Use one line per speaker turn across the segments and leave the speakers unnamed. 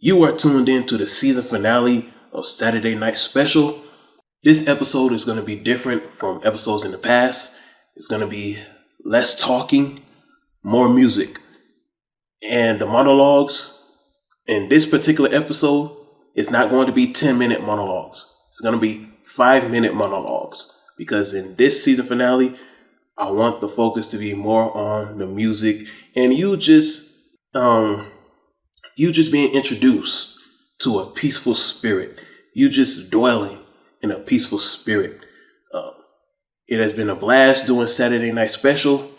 You are tuned in to the season finale of Saturday Night Special. This episode is going to be different from episodes in the past. It's going to be less talking, more music. And the monologues in this particular episode is not going to be 10-minute monologues. It's going to be 5-minute monologues. Because in this season finale, I want the focus to be more on the music and you just being introduced to a peaceful spirit. You just dwelling in a peaceful spirit. It has been a blast doing Saturday Night Special.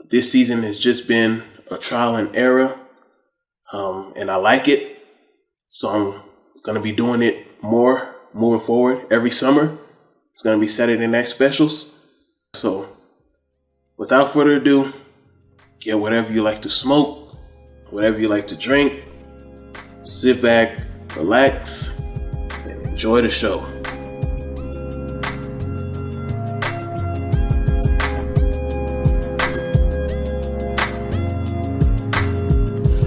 This season has just been a trial and error, and I like it. So I'm going to be doing it more moving forward every summer. It's going to be Saturday Night Specials. So without further ado, get whatever you like to smoke, whatever you like to drink, sit back, relax, and enjoy the show.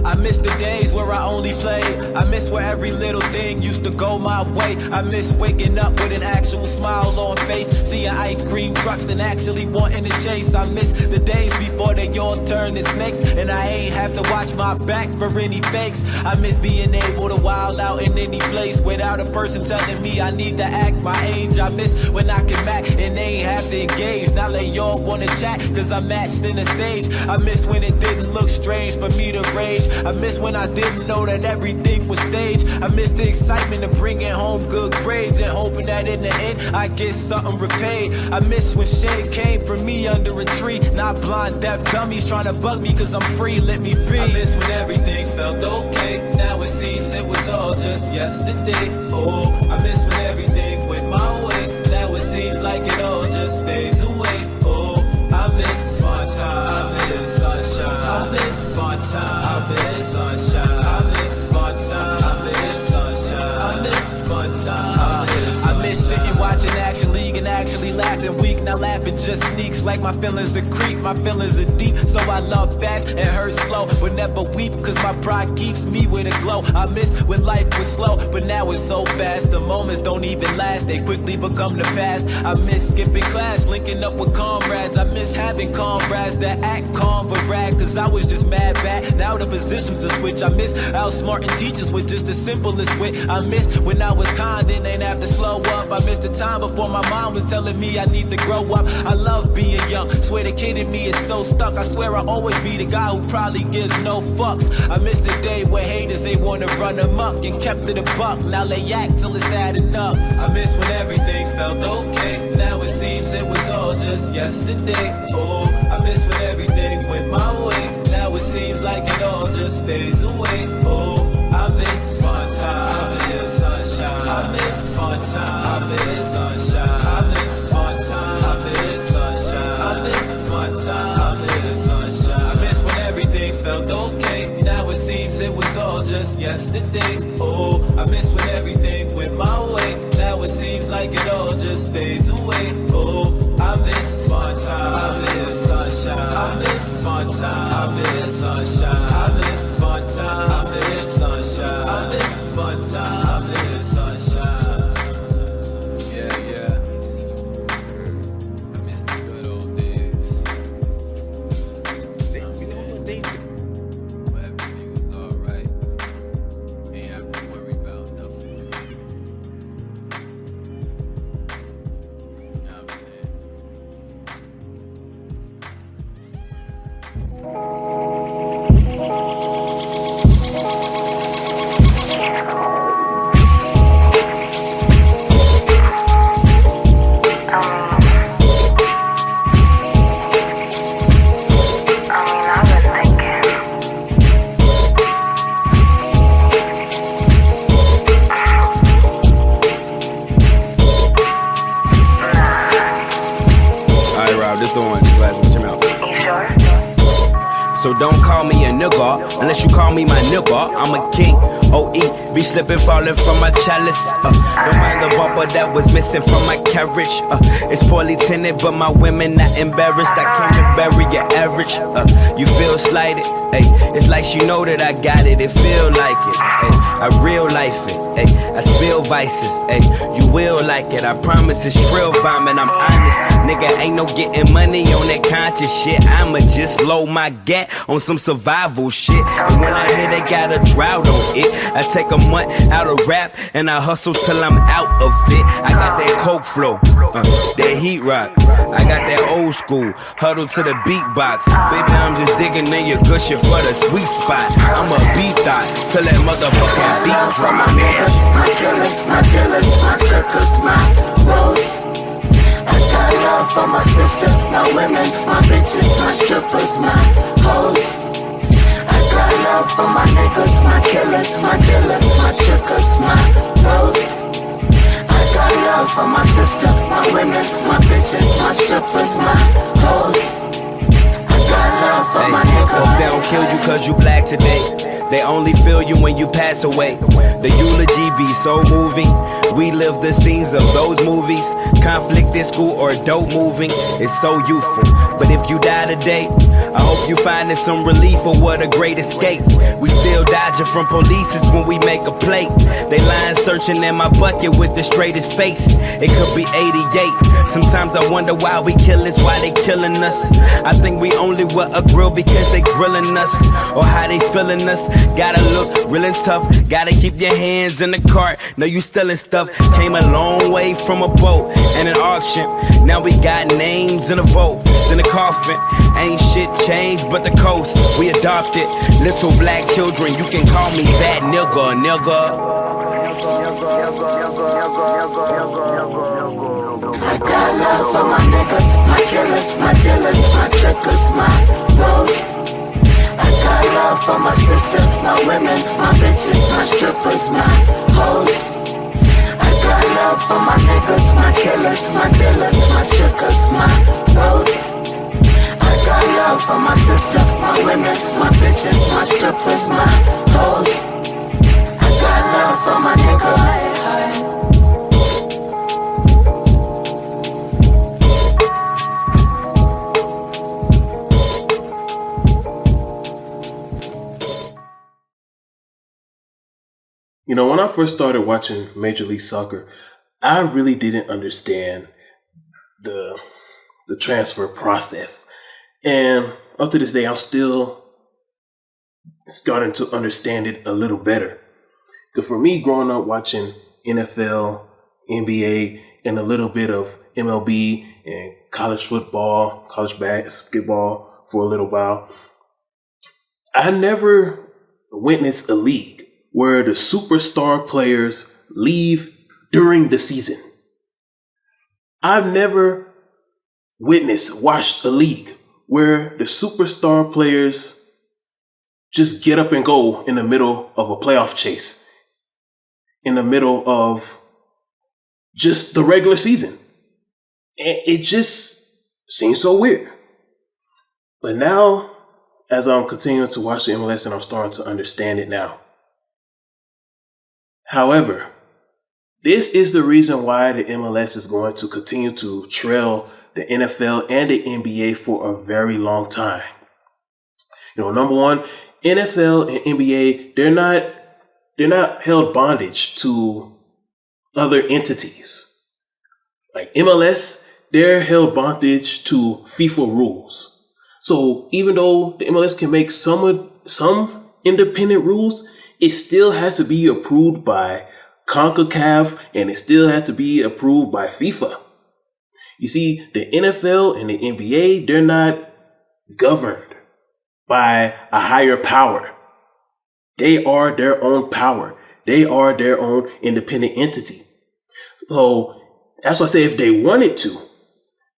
I miss the days where I only played. I miss where every little thing used to go my way. I miss waking up with an actual smile on face, seeing ice cream trucks and actually wanting to chase. I miss the days before they all turned to snakes, and I ain't have to watch my back for any fakes. I miss being able to wild out in any place without a person telling me I need to act my age. I miss when I can back and they ain't have to engage. Now they all wanna chat cause I'm at center stage. I miss when it didn't look strange for me to rage. I miss when I didn't know that everything was staged. I miss the excitement of bringing home good grades and hoping that in the end I get something repaid. I miss when shade came from me under a tree, not blind deaf dummies trying to bug me cause I'm free, let me be. I miss when everything felt okay. Now it seems it was all just yesterday. Oh, I miss when everything went my way. Now it seems like it all just fades away. Oh, I miss fun time, I miss sunshine, I miss fun time, I miss sunshine, I miss fun time, I miss sunshine, I miss fun time, I miss sitting watching Action League and actually laughing weak. Now laughing just sneaks like my feelings are creep, my feelings are deep. So I love fast and hurt slow, but never weep cause my pride keeps me with a glow. I miss when life was slow, but now it's so fast. The moments don't even last, they quickly become the past. I miss skipping class, linking up with comrades. I miss having comrades that act calm but rag cause I was just mad bad. Now the positions are switch. I miss outsmarting teachers with just the simplest wit. I miss when I was kind and ain't have to slow up. I miss the time before my mom was telling me I need to grow up. I love being young, swear the kid in me is so stuck. I swear I'll always be the guy who probably gives no fucks. I miss the day where haters ain't wanna run amok and kept it a buck. Now they act till it's had enough. I miss when everything felt okay. Now it seems it was all just yesterday. Oh, I miss when everything went my way. Now it seems like it all just fades away. Oh, I miss fun time, I miss sunshine, I miss fun time, I miss sunshine, I miss fun time, I miss sunshine, I miss fun time, I miss sunshine. I miss when everything felt okay. Now it seems it was all just yesterday. Oh, I miss when everything went my way. Now it seems like it all just fades away. Oh, I miss fun time, I miss sunshine, I miss fun time, I miss sunshine, I miss fun time, I miss sunshine, I miss fun time, I miss sunshine. Yeah. I miss the good old days. Where everything was alright. Ain't have to worry about nothing. You know what I'm saying?
So don't call me a nigga unless you call me my nigga. I'm a king, OE, be slipping, falling from my chalice. Don't mind the bumper that was missing from my carriage. It's poorly tinted, but my women not embarrassed. I came to bury your average. You feel slighted, ayy. It's like she know that I got it. It feel like it, ayy. I real life it, ayy. I spill vices, ayy. You will like it. I promise it's trill vomit. I'm honest, nigga. Ain't no getting money on that conscious shit. I'ma just load my gat on some survival shit. And when I hear they got a drought on it, I take a month out of rap and I hustle till I'm out of it. I got that coke flow, that heat rock. I got that old school huddle to the beatbox. Baby, I'm just digging in your cushion for the sweet spot. I'm a beat thot till that motherfucking beat drop.
My niggas, my killers, my dealers, my truckers, my bros. I got love for my sister, my women, my bitches, my strippers, my hoes. I got love for my niggas, my killers, my dealers, my truckers, my bros. I got love for my sister, my women, my bitches, my strippers, my hoes. I got love for my niggas.
Hope they don't kill you cause you black today. They only feel you when you pass away. The eulogy be so moving. We live the scenes of those movies. Conflict in school or dope moving. It's so youthful. But if you die today, I hope you finding some relief or what a great escape. We still dodging from polices when we make a plate. They lying searching in my bucket with the straightest face. It could be 88. Sometimes I wonder why we kill us, why they killing us. I think we only were a grill because they grilling us. Or how they feeling us. Gotta look real and tough. Gotta keep your hands in the cart. Know you stealing stuff. Came a long way from a boat and an auction. Now we got names in a vote. In a coffin. Ain't shit changed but the coast. We adopted little black children. You can call me that nigga, nigga.
I got love for my niggas, my killers, my dealers, my truckers, my bros. I got love for my sister, my women, my bitches, my strippers, my hoes. I got love for my niggas, my killers, my dealers, my truckers, my bros. I got love for my sister, my women, my bitches, my strippers, my hoes. I got love for my niggas.
You know, when I first started watching Major League Soccer, I really didn't understand the transfer process. And up to this day, I'm still starting to understand it a little better. Because for me, growing up watching NFL, NBA, and a little bit of MLB and college football, college basketball for a little while, I never witnessed a league where the superstar players leave during the season. I've never watched a league where the superstar players just get up and go in the middle of a playoff chase, in the middle of just the regular season. And it just seems so weird. But now, as I'm continuing to watch the MLS and I'm starting to understand it now. However, this is the reason why the MLS is going to continue to trail the NFL and the NBA for a very long time. You know, number one, NFL and NBA, they're not held bondage to other entities. Like MLS, they're held bondage to FIFA rules. So even though the MLS can make some independent rules, it still has to be approved by CONCACAF and it still has to be approved by FIFA. You see, the NFL and the NBA, they're not governed by a higher power. They are their own power. They are their own independent entity. So that's why I say if they wanted to,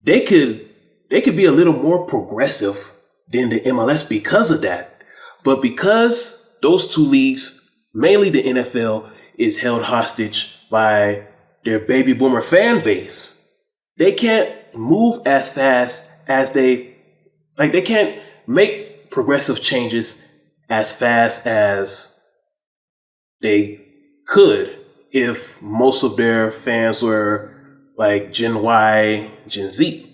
they could be a little more progressive than the MLS because of that. But because those two leagues, mainly the NFL, is held hostage by their baby boomer fan base, they can't move as fast as they can't make progressive changes as fast as they could if most of their fans were like Gen Y, Gen Z.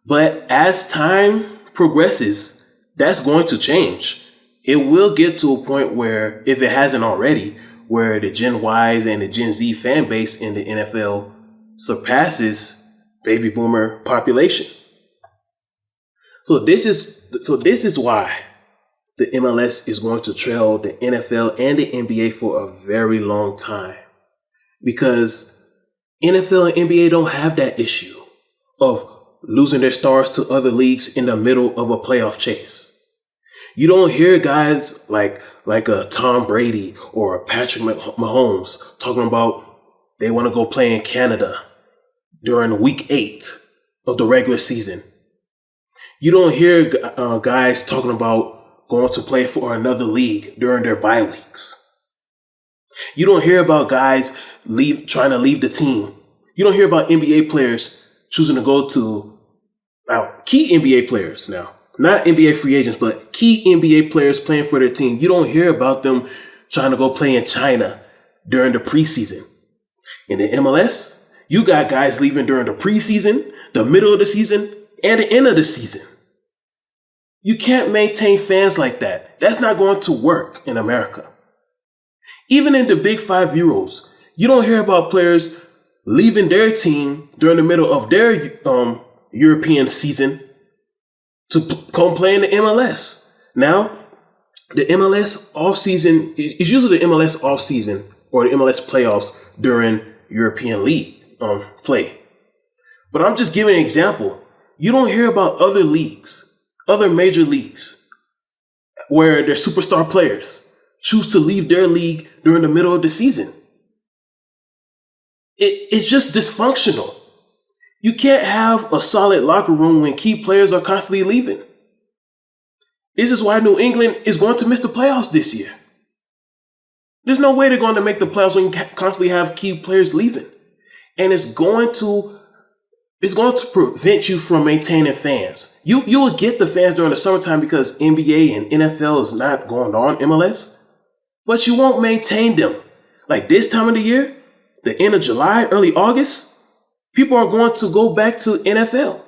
But as time progresses, that's going to change. It will get to a point where, if it hasn't already, where the Gen Ys and the Gen Z fan base in the NFL surpasses baby boomer population. So this is why the MLS is going to trail the NFL and the NBA for a very long time. Because NFL and NBA don't have that issue of losing their stars to other leagues in the middle of a playoff chase. You don't hear guys like a Tom Brady or a Patrick Mahomes talking about they want to go play in Canada during week 8 of the regular season. You don't hear guys talking about going to play for another league during their bye weeks. You don't hear about guys trying to leave the team. You don't hear about NBA players choosing to go to key NBA players now. Not NBA free agents, but key NBA players playing for their team. You don't hear about them trying to go play in China during the preseason. In the MLS, you got guys leaving during the preseason, the middle of the season, and the end of the season. You can't maintain fans like that. That's not going to work in America. Even in the Big 5 Euros, you don't hear about players leaving their team during the middle of their European season to come play in the MLS. Now, the MLS offseason is usually the MLS offseason or the MLS playoffs during European League play. But I'm just giving an example. You don't hear about other leagues, other major leagues, where their superstar players choose to leave their league during the middle of the season. It's just dysfunctional. You can't have a solid locker room when key players are constantly leaving. This is why New England is going to miss the playoffs this year. There's no way they're going to make the playoffs when you constantly have key players leaving. And it's going to prevent you from maintaining fans. You will get the fans during the summertime because NBA and NFL is not going on MLS, but you won't maintain them. Like this time of the year, the end of July, early August, people are going to go back to NFL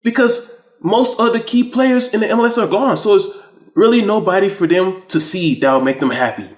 because most of the key players in the MLS are gone. So it's really nobody for them to see that will make them happy.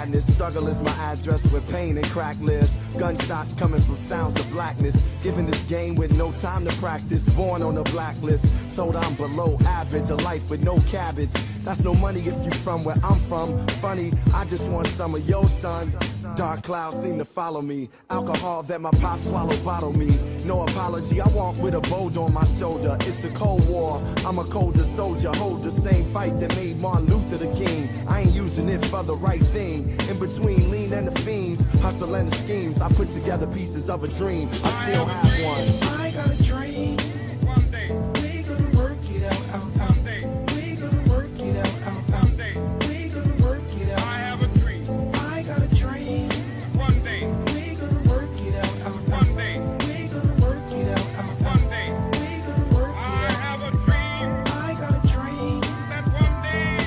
madness. Struggle is my address where pain and crack lives. Gunshots coming from sounds of blackness. Given this game with no time to practice. Born on a blacklist. Told I'm below average. A life with no cabbage. That's no money if you from where I'm from. Funny, I just want some of your son. Dark clouds seem to follow me. Alcohol that my pop swallowed bottle me. No apology, I walk with a bold on my shoulder. It's a cold war, I'm a colder soldier. Hold the same fight that made Martin Luther the king. I ain't using it for the right thing. In between lean and the fiends, hustle and the schemes, I put together pieces of a dream. I still have one.
I got a dream. One day we gonna work it out, out, out. One day we gonna work it out, out, out. One day we gonna work it out. I have a dream. I got a dream. One day we gonna work it out, out, out. One day we gonna work it out, out, out. One day we gonna work it out. I have a dream. I got a dream. That one day,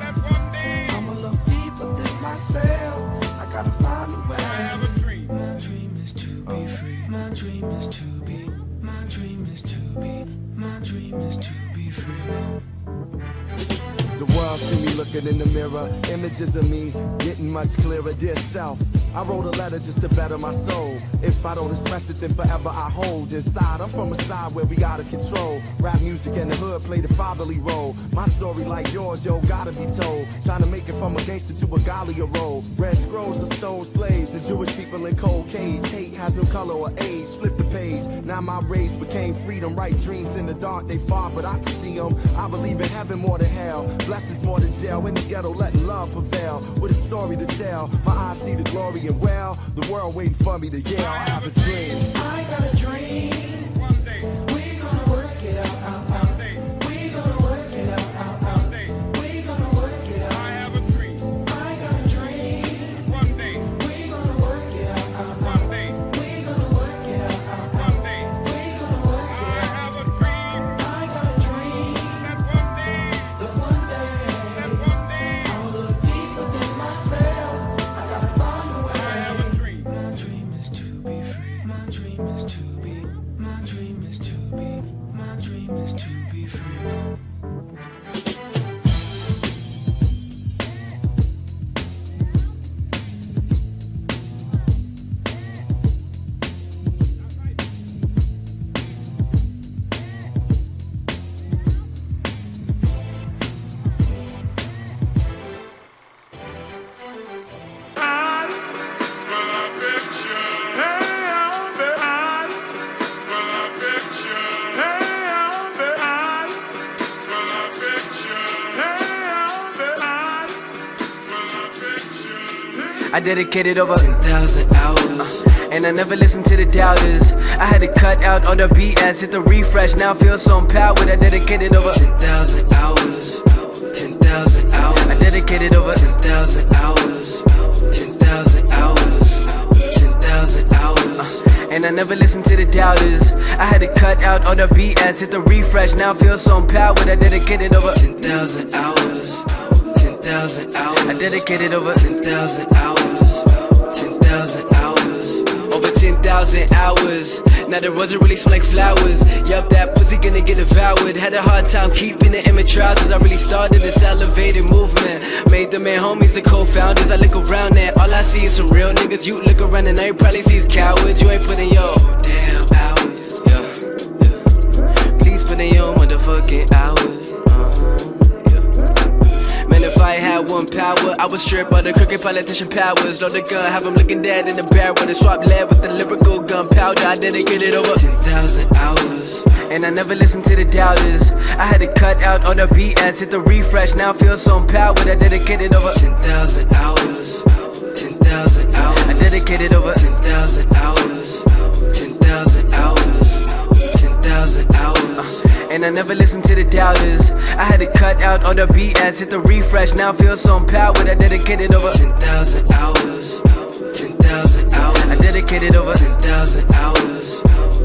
that one day, I'ma look deeper than myself. I gotta find a way. I have a dream. My dream is to be free. My dream is to be. My dream is to be. My dream is to be free.
The world see me looking in the mirror, images of me getting much clearer. Dear self, I wrote a letter just to better my soul. If I don't express it, then forever I hold inside. I'm from a side where we gotta control. Rap music and the hood play the fatherly role. My story like yours, yo, gotta be told. Trying to make it from a gangster to a Galia role. Red scrolls of stone slaves and Jewish people in cold cage. Hate has no color or age. Flip the page. Now my race became freedom. Right dreams in the dark, they far, but I can see them. I believe in heaven more than hell. Blessings more than jail. In the ghetto, letting love prevail. With a story to tell. My eyes see the glory and well. The world waiting for me to yell. I have a dream.
I got a dream. One day we gonna work it out, out, out. We gonna work it out, out, out. We gonna work it out. I have a dream. I got a dream. One day we gonna work it out, out, out. One day we gonna work it out, out, out. One day we gonna work it out. I have a dream. I got a dream. That one day, that one day, I'ma look deeper than myself. I gotta find a way. I have a dream. My dream is to be free. My dream is to be. My dream is to be. My dream is to be free.
I dedicated over 10,000 hours, and I never listened to the doubters. I had to cut out all the BS, hit the refresh, now I feel so empowered. I dedicated over 10,000 hours, 10,000 hours. I dedicated over 10,000 hours, 10,000 hours, 10,000 hours. And I never listened to the doubters. I had to cut out all the BS, hit the refresh, now I feel so empowered. I dedicated over 10,000 hours, 10,000 hours. I dedicated over 10,000 hours, 10,000 hours, over 10,000 hours. Now the roses really smell like flowers. Yup, that pussy gonna get devoured. Had a hard time keeping it in my trousers. I really started this elevated movement. Made the man homies the co-founders. I look around and all I see is some real niggas. You look around and I probably see is cowards. You ain't putting your damn hours. Yeah. Please put in your motherfucking hours. If I had one power, I would strip all the crooked politician powers. Load the gun, have them looking dead in the barrel. And swap lead with the lyrical gunpowder. I dedicated over 10,000 hours, and I never listened to the doubters. I had to cut out all the BS, hit the refresh, now I feel so empowered. I dedicated over 10,000 hours, 10,000 hours. I dedicated over 10,000 hours, 10,000 hours, 10,000 hours. And I never listened to the doubters. I had to cut out all the BS, hit the refresh, now I feel so empowered. I dedicated over 10,000 hours, 10,000 hours. I dedicated over 10,000 hours,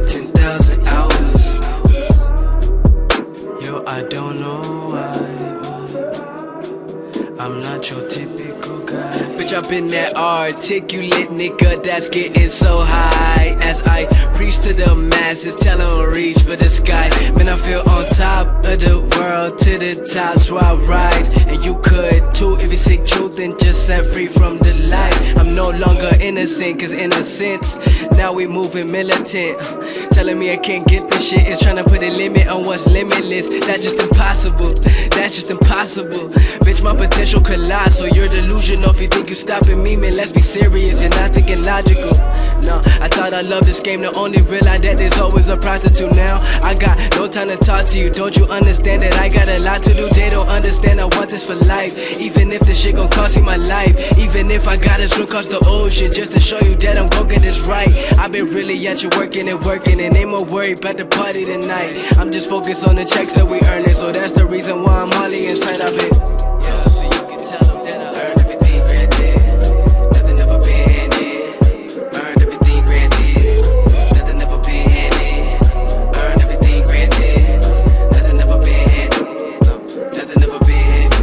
10,000 hours. Yo, I don't know why, but I'm not your typical guy. Bitch,
up in that articulate nigga that's getting so high. As I preach to the masses, tell them reach for the sky. Man, I feel on top of the world, to the top's where I rise. And you could too if you seek truth and just set free from the light. I'm no longer innocent, cause innocence, now we moving militant. Telling me I can't get this shit is trying to put a limit on what's limitless. That's just impossible, that's just impossible. Bitch, my potential colossal. You're delusional if you think you stopping me, man. Let's be serious, you're not thinking logical. No, I thought I loved this game, to only realize that there's always a prostitute now. I got no time to talk to you, don't you understand that I got a lot to do? They don't understand I want this for life. Even if this shit gon' cost me my life, even if I gotta swim across the ocean just to show you that I'm gon' get this right. I've been really at you working and ain't more worried about the party tonight. I'm just focused on the checks that we earning, so that's the reason why I'm Molly inside of it. Yeah, so you can tell them that I earned everything granted, nothing ever been handed. Earned everything granted, nothing ever been handed. Earned everything granted, nothing ever been handed. No, nothing ever been handed.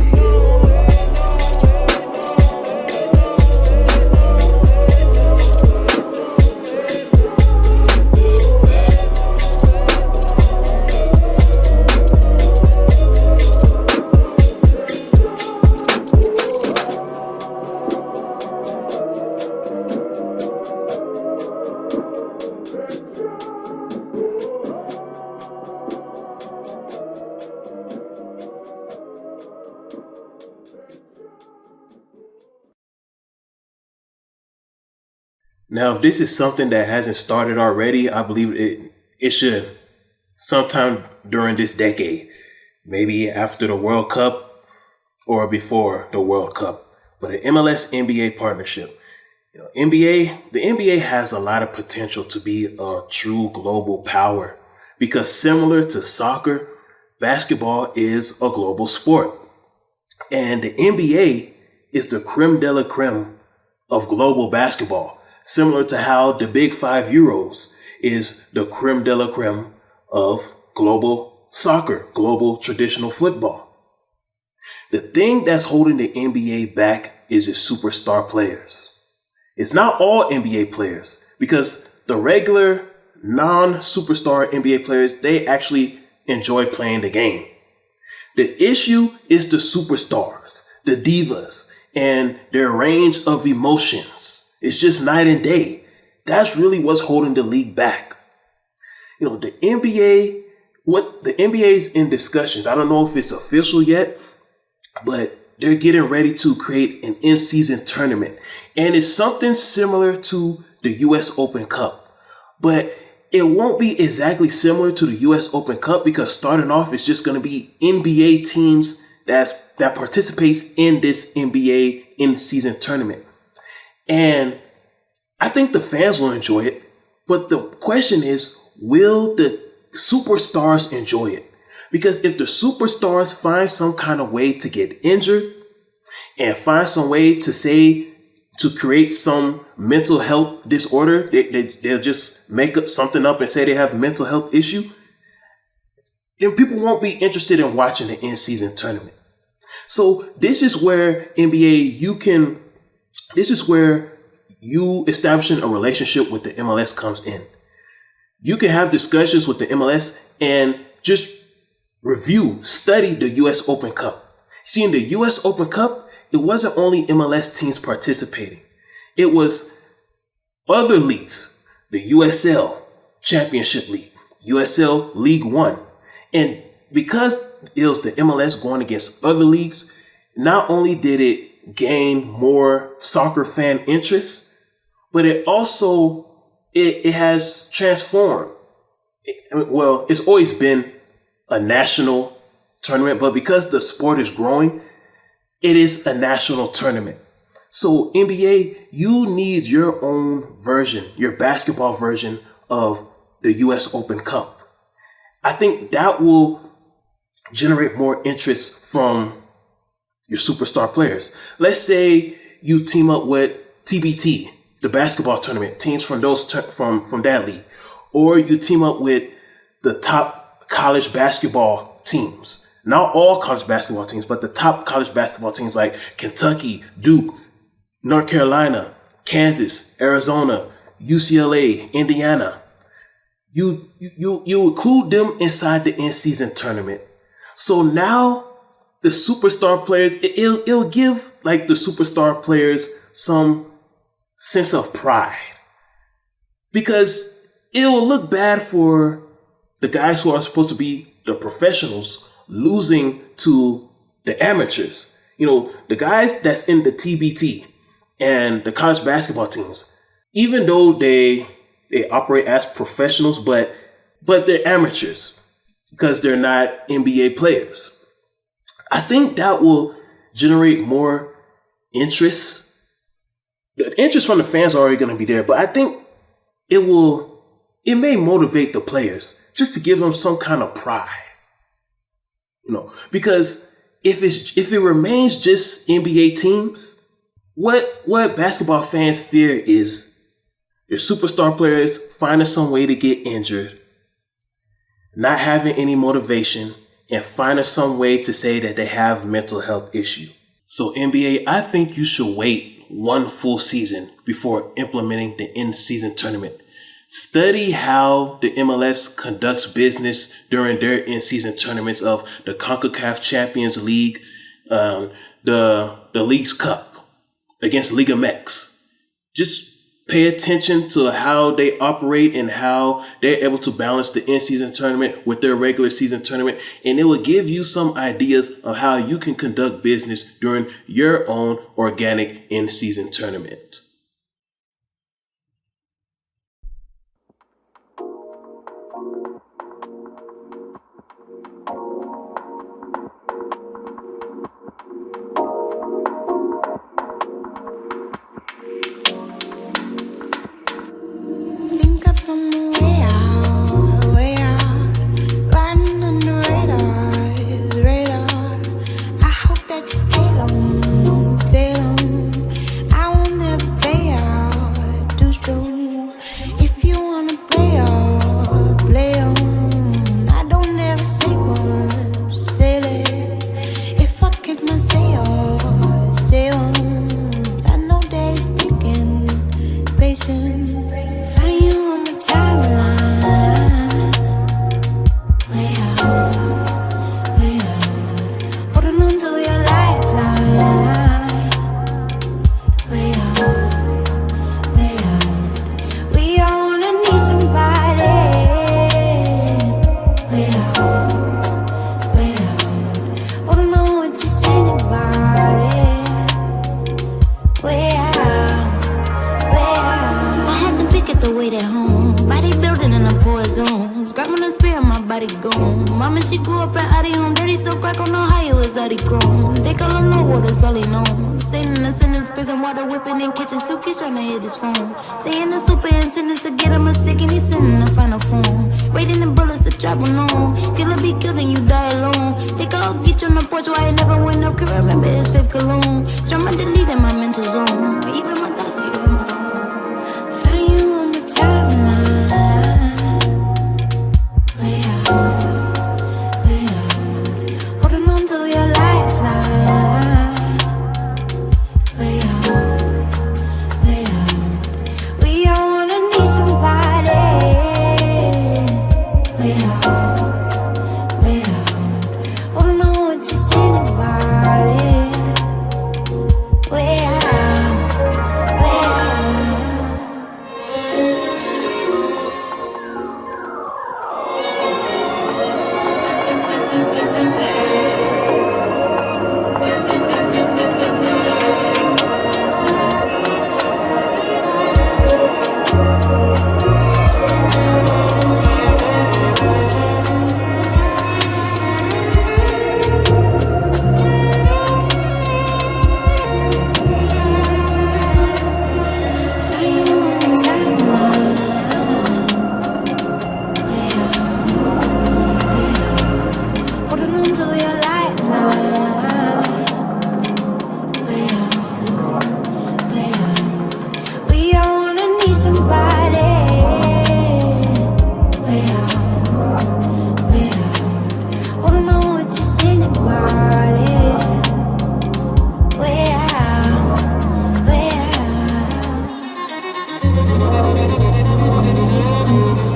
Now, if this is something that hasn't started already, I believe it should sometime during this decade, maybe after the World Cup or before the World Cup. But an MLS-NBA partnership. The NBA has a lot of potential to be a true global power because similar to soccer, basketball is a global sport. And the NBA is the creme de la creme of global basketball. Similar to how the Big 5 Euros is the creme de la creme of global soccer, global traditional football. The thing that's holding the NBA back is its superstar players. It's not all NBA players because the regular non-superstar NBA players, they actually enjoy playing the game. The issue is the superstars, the divas, and their range of emotions. It's just night and day. That's really what's holding the league back. The NBA's in discussions. I don't know if it's official yet, but they're getting ready to create an in-season tournament. And it's something similar to the US Open Cup. But it won't be exactly similar to the US Open Cup because starting off, it's just going to be NBA teams that participates in this NBA in-season tournament. And I think the fans will enjoy it. But the question is, will the superstars enjoy it? Because if the superstars find some kind of way to get injured and find some way to create some mental health disorder, they'll just make up something up and say they have a mental health issue, then people won't be interested in watching the in-season tournament. So this is where you establishing a relationship with the MLS comes in. You can have discussions with the MLS and just study the US Open Cup. See, in the US Open Cup, it wasn't only MLS teams participating. It was other leagues, the USL Championship League, USL League One. And because it was the MLS going against other leagues, not only did it gain more soccer fan interest, but it also, it has transformed. It's always been a national tournament, but because the sport is growing, it is a national tournament. So NBA, you need your own version, your basketball version of the US Open Cup. I think that will generate more interest from your superstar players. Let's say you team up with TBT, the basketball tournament, teams from from that league, or you team up with the top college basketball teams. Not all college basketball teams, but the top college basketball teams like Kentucky, Duke, North Carolina, Kansas, Arizona, UCLA, Indiana. You include them inside the in-season tournament. So now the superstar players, it'll give like the superstar players some sense of pride, because it'll look bad for the guys who are supposed to be the professionals losing to the amateurs. You know, the guys that's in the TBT and the college basketball teams, even though they operate as professionals, but they're amateurs because they're not NBA players. I think that will generate more interest. The interest from the fans are already going to be there, but I think it may motivate the players just to give them some kind of pride. You know, because if it remains just NBA teams, what basketball fans fear is your superstar players finding some way to get injured, not having any motivation, and finding some way to say that they have mental health issue. So NBA, I think you should wait one full season before implementing the in-season tournament. Study how the MLS conducts business during their in-season tournaments of the CONCACAF Champions League, the League's Cup against Liga MX. Just pay attention to how they operate and how they're able to balance the in-season tournament with their regular season tournament. And it will give you some ideas of how you can conduct business during your own organic in-season tournament.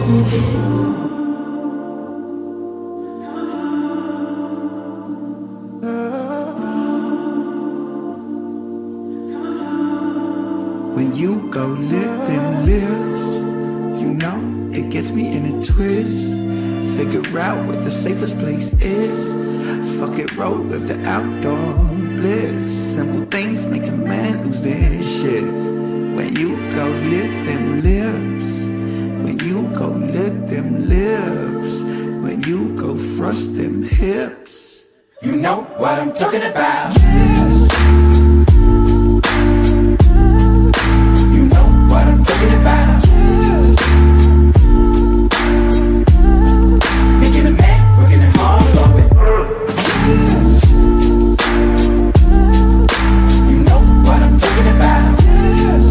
When you go lick them lips, you know it gets me in a twist. Figure out what the safest place is. Fuck it, roll with the outdoor bliss. Simple things make a man lose their shit. When you go lick them lips, when you go lick them lips, when you go thrust them hips, you know what I'm talking about. Yes. You know what I'm talking about. Yes. Making a man, working it hard for it. Yes. You know what I'm talking about. Yes.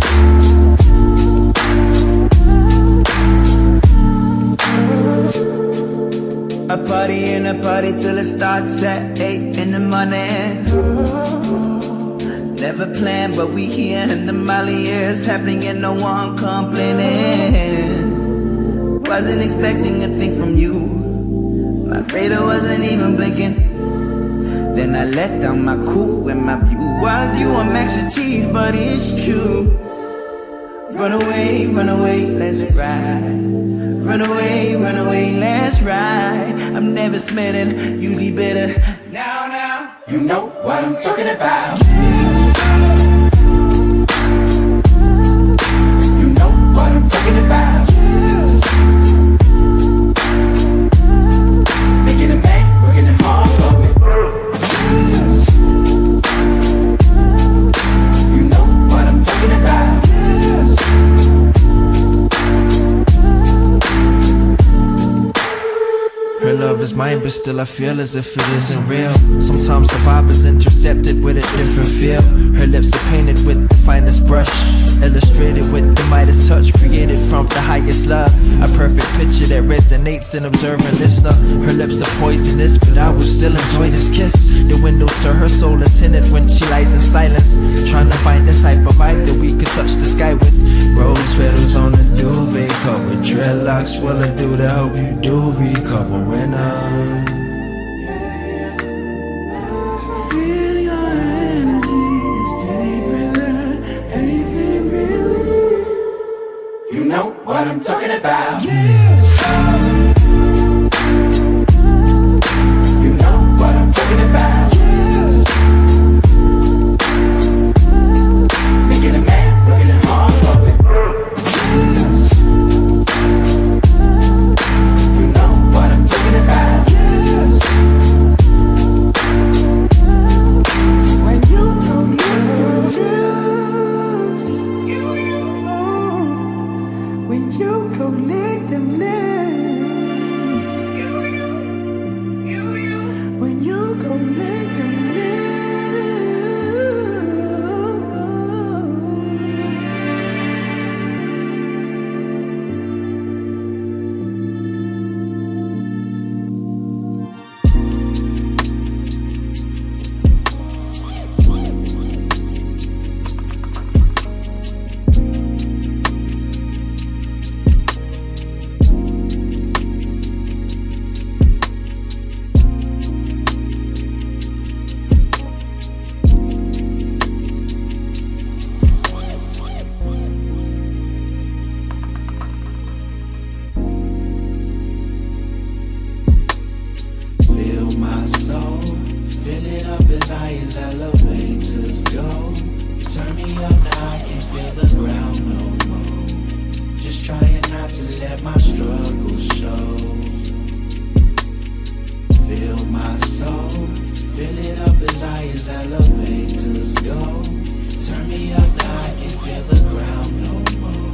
I party and I party till it starts at 8 in the morning. Never planned, but we here and the Molly is happening and no one complaining. Wasn't expecting a thing from you. My radar wasn't even blinking. Then I let down my cool and my view was you on extra cheese, but it's true. Run away, let's ride. Run away, let's ride. I'm never smelling, usually better. Now, you know what I'm talking about. You know what I'm talking about. Making a man, working it hard for it. You know what I'm talking about.
Her love is mine, but still I feel as if it isn't real. Sometimes the vibe is intercepted with a different feel. Her lips are painted with the finest brush, illustrated with the Midas touch, created from the highest love. A perfect picture that resonates in observing listener. Her lips are poisonous, but I will still enjoy this kiss. The windows to her soul are tinted when she lies in silence, trying to find the type of vibe that we could touch the sky with. Rose petals on the duvet cover, dreadlocks will I do to help you do recover. When
feel your energy, stay breathing, anything really. You know what I'm talking about. Yes. You know what I'm talking about. Yes. Making a man, working it hard for it. Yes. You know what I'm talking about. Yes. When you go lick them lips, when you go lick them lips, when you go lick them lips. Feel my soul, fill it up as high as elevators go. You turn me up, now I can't feel the ground no more. Just trying not to let my struggles show. Feel my soul, fill it up as high as elevators go. Turn me up, now I can't feel the ground no more.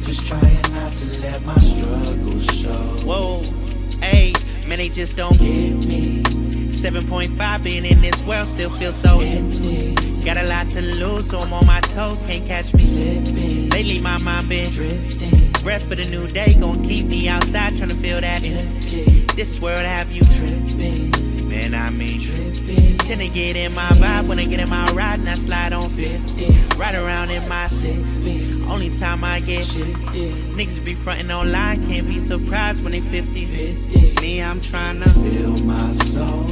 Just trying not to let my struggles show.
Whoa, ayy, man, they just don't get me. 7.5 being in this world still feels so empty. Got a lot to lose, so I'm on my toes, can't catch me slipping. Lately my mind been drifting. breath for the new day. Gonna keep me outside trying to feel that energy. This world have you tripping. Man, I mean tripping. Tend to get in my vibe when I get in my ride and I slide on 50. Right around in my 6. Only time I get shifted. Niggas be frontin' online, can't be surprised when they 50-50. Me, I'm tryna
feel my soul.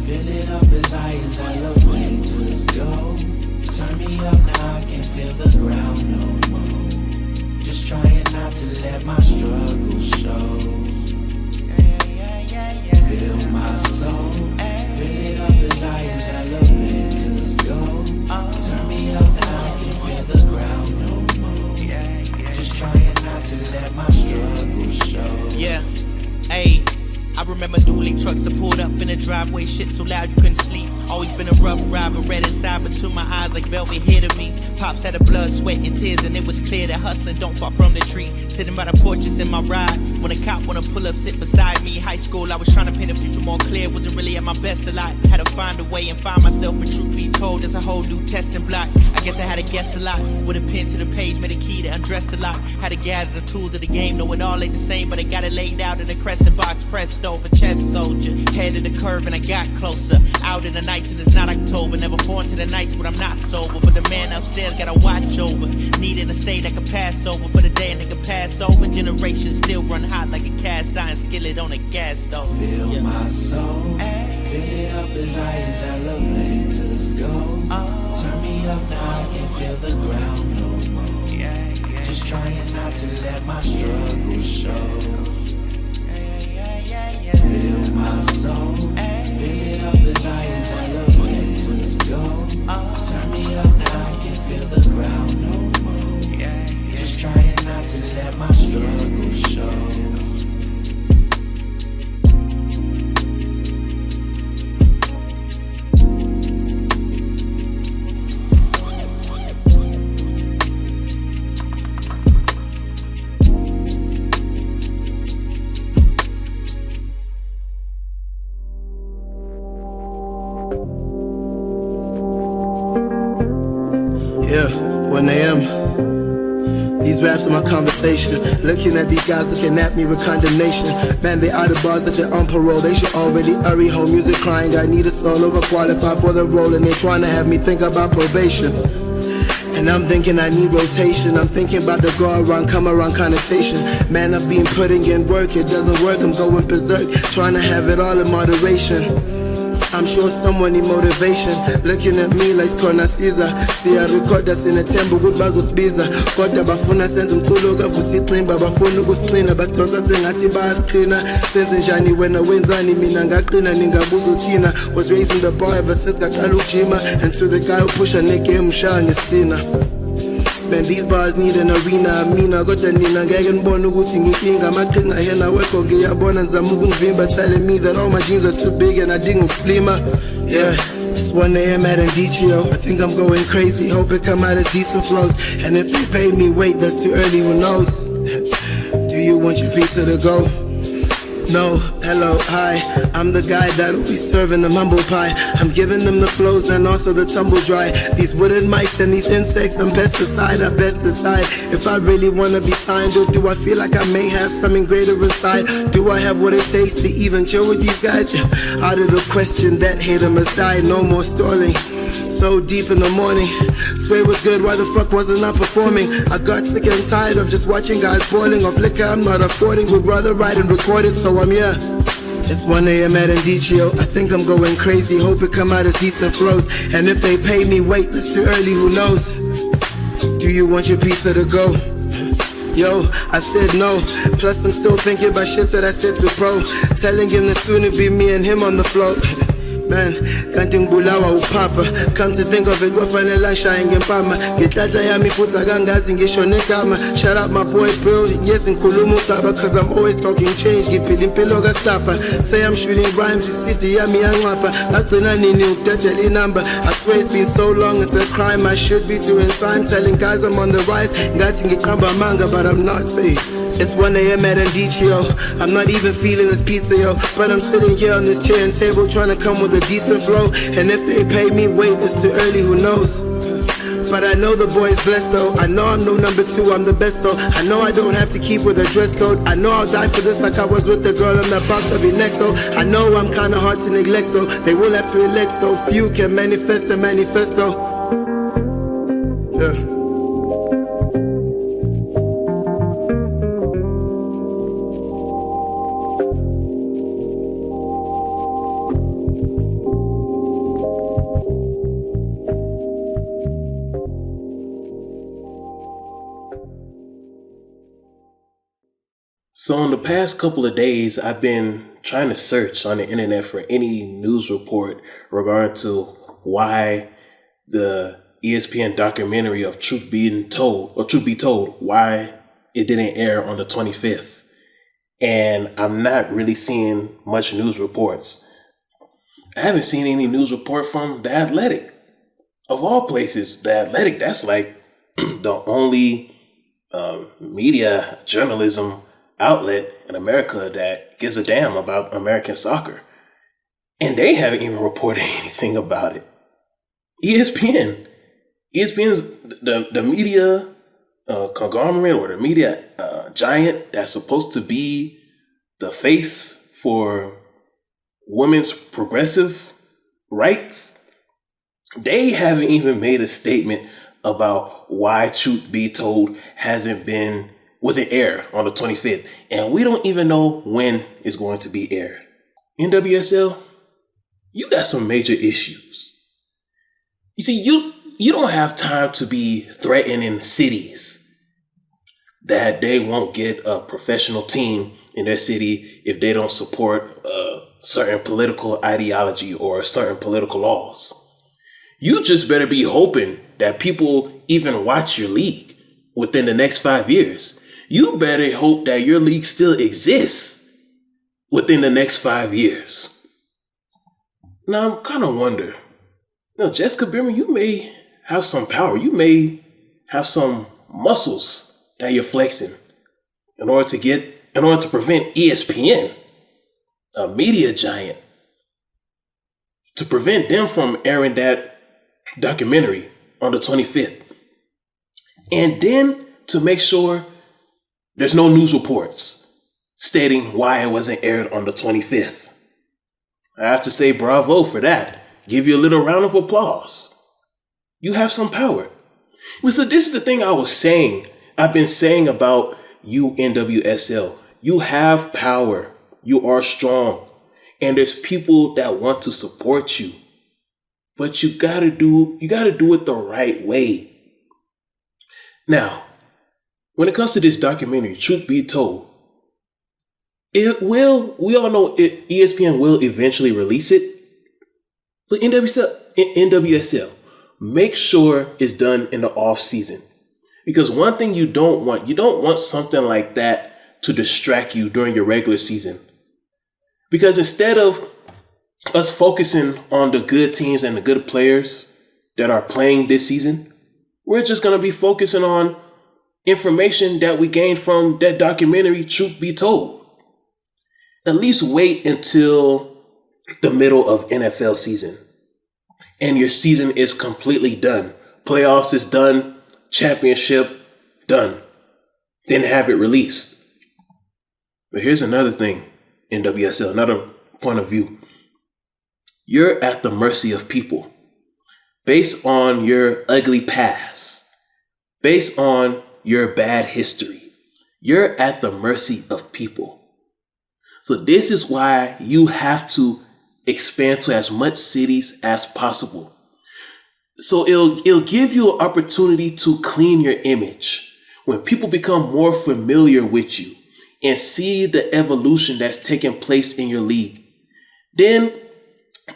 Fill it up as high as I love way to let's go. Turn me up now, I can't feel the ground no more. Just trying not to let my struggles show. Feel my soul. Fill it up as high as I love it to let's go. Turn me up now, I can't feel the ground no more. Just trying not to let my struggles show.
Yeah, ayy. I remember dually trucks that pulled up in the driveway, shit so loud you couldn't sleep. Always been a rough ride, but red inside between my eyes like velvet hit of me. Pops had a blood, sweat, and tears, and it was clear that hustling don't fall from the tree. Sitting by the porches in my ride, when a cop wanna pull up, sit beside me. High school, I was trying to paint a future more clear, wasn't really at my best a lot. Had to find a way and find myself, but truth be told, there's a whole new testing block. I guess I had to guess a lot, with a pen to the page, made a key to undress the lock. Had to gather the tools of the game, know it all ain't the same, but I got it laid out in a crescent box, pressed over, chest soldier. Head to the curve and I got closer. Out in the nights and it's not October. Never fall into the nights when I'm not sober. But the man upstairs gotta watch over. Needing a state that can pass over for the day and they can pass over. Generations still run hot like a cast iron skillet on a gas stove.
Feel my soul. Fill it up as high as I love it to let's go. Turn me up now, I can't feel the ground no more. Just trying not to let my struggles show. Feel my soul. Fill it up as high as I love it to let's go. Turn me up now, I can't feel the ground no more. Just trying not to let my struggles show.
Yeah, 1 a.m. These raps are my conversation. Looking at these guys looking at me with condemnation. Man, they are the bars that they're on parole. They should already hurry home. Music crying, I need a soul overqualified for the role. And they're trying to have me think about probation. And I'm thinking I need rotation. I'm thinking about the go around, come around connotation. Man, I've been putting in work, it doesn't work, I'm going berserk. Trying to have it all in moderation. I'm sure someone need motivation. Looking at me like Skona Caesar. Siyarekhoda sinethemba ukuthi bazosibiza. Kodwa bafuna senze umculo kavusiqimba. Bafuna ukusiqina basidonsa sengathi bayasiqina. Senze njani wena wenzani mina ngaqina ningabuza uthina. Was raising the bar ever since ngaqala ukujima. And to the guy who push a nigga umshaya ngestina. Man, these bars need an arena. Mina kodwa nina ngeke nibone ukuthi nginkinga. Amaqhinga hena wekho ngiyabona nizama ukungivimba. Telling me that all my dreams are too big and I dinga ukuslima. Yeah, it's 1 a.m. at Untitled. I think I'm going crazy, hope it come out as decent flows. And if they pay me, wait, that's too early, who knows? Do you want your pizza to go? No, hello, hi, I'm the guy that'll be serving them humble pie. I'm giving them the flows and also the tumble dry. These wooden mics and these insects, I'm pesticide, I best decide if I really wanna be signed, or do I feel like I may have something greater inside? Do I have what it takes to even chill with these guys? Out of the question, that hater must die, no more stalling. So deep in the morning, Sway was good, why the fuck wasn't I performing? I got sick and tired of just watching guys boiling off liquor I'm not affording. Would rather write and record it, so I'm here. It's 1 a.m. at NWSL. I think I'm going crazy, hope it come out as decent flows. And if they pay me, wait, it's too early, who knows? Do you want your pizza to go? Yo, I said no, plus I'm still thinking about shit that I said to bro. Telling him that soon it'll be me and him on the float. Man, kanti ngibulawa upapa. Come to think of it, kwafanele ngishaya ngempama. Ngihlahla yami futhi akangazi ngisho negama. Shout out my boy bro, yes ngikhuluma ucaba. Cause I'm always talking change, ngiphila impilo kastapa. Say I'm shooting rhymes, city yami yanqapha. Ngagcina nini ukudedela inamba. I swear it's been so long, it's a crime. I should be doing time, telling guys I'm on the rise. Ngathi ngiqamba manga, but I'm not, hey. It's 1 a.m. at NWSL. I'm not even feeling this pizza, yo. But I'm sitting here on this chair and table trying to come with a decent flow. And if they pay me, wait, it's too early, who knows? but I know the boy's blessed though. I know I'm no number 2, I'm the best, so I know I don't have to keep with a dress code. I know I'll die for this like I was with the girl in the box of your neck, so I know I'm kinda hard to neglect, so they will have to elect, so few can manifest the manifesto. Yeah.
So in the past couple of days, I've been trying to search on the internet for any news report regarding to why the ESPN documentary of Truth Be Told, why it didn't air on the 25th. And I'm not really seeing much news reports. I haven't seen any news report from The Athletic. Of all places, The Athletic, that's like the only media journalism outlet in America that gives a damn about American soccer. And they haven't even reported anything about it. ESPN's the media conglomerate or the media giant that's supposed to be the face for women's progressive rights. They haven't even made a statement about why Truth Be Told wasn't aired on the 25th. And we don't even know when it's going to be aired. NWSL, you got some major issues. You see, you don't have time to be threatening cities that they won't get a professional team in their city if they don't support a certain political ideology or certain political laws. You just better be hoping that people even watch your league within the next 5 years. You better hope that your league still exists within the next 5 years. Now, I'm kind of wonder, Jessica Bierman, you may have some power. You may have some muscles that you're flexing in order to prevent ESPN, a media giant, to prevent them from airing that documentary on the 25th. And then to make sure there's no news reports stating why it wasn't aired on the 25th. I have to say bravo for that. Give you a little round of applause. You have some power. So this is the thing I've been saying about you, NWSL. You have power. You are strong. And there's people that want to support you. But you gotta do it the right way. Now, when it comes to this documentary, Truth Be Told, we all know ESPN will eventually release it. But NWSL, make sure it's done in the off season. Because one thing you don't want something like that to distract you during your regular season. Because instead of us focusing on the good teams and the good players that are playing this season, we're just going to be focusing on information that we gained from that documentary, Truth Be Told. At least wait until the middle of NFL season and your season is completely done. Playoffs is done. Championship done. Then have it released. But here's another thing, NWSL, another point of view. You're at the mercy of people based on your ugly past, based on your bad history. You're at the mercy of people. So this is why you have to expand to as much cities as possible. So it'll give you an opportunity to clean your image. When people become more familiar with you and see the evolution that's taking place in your league, then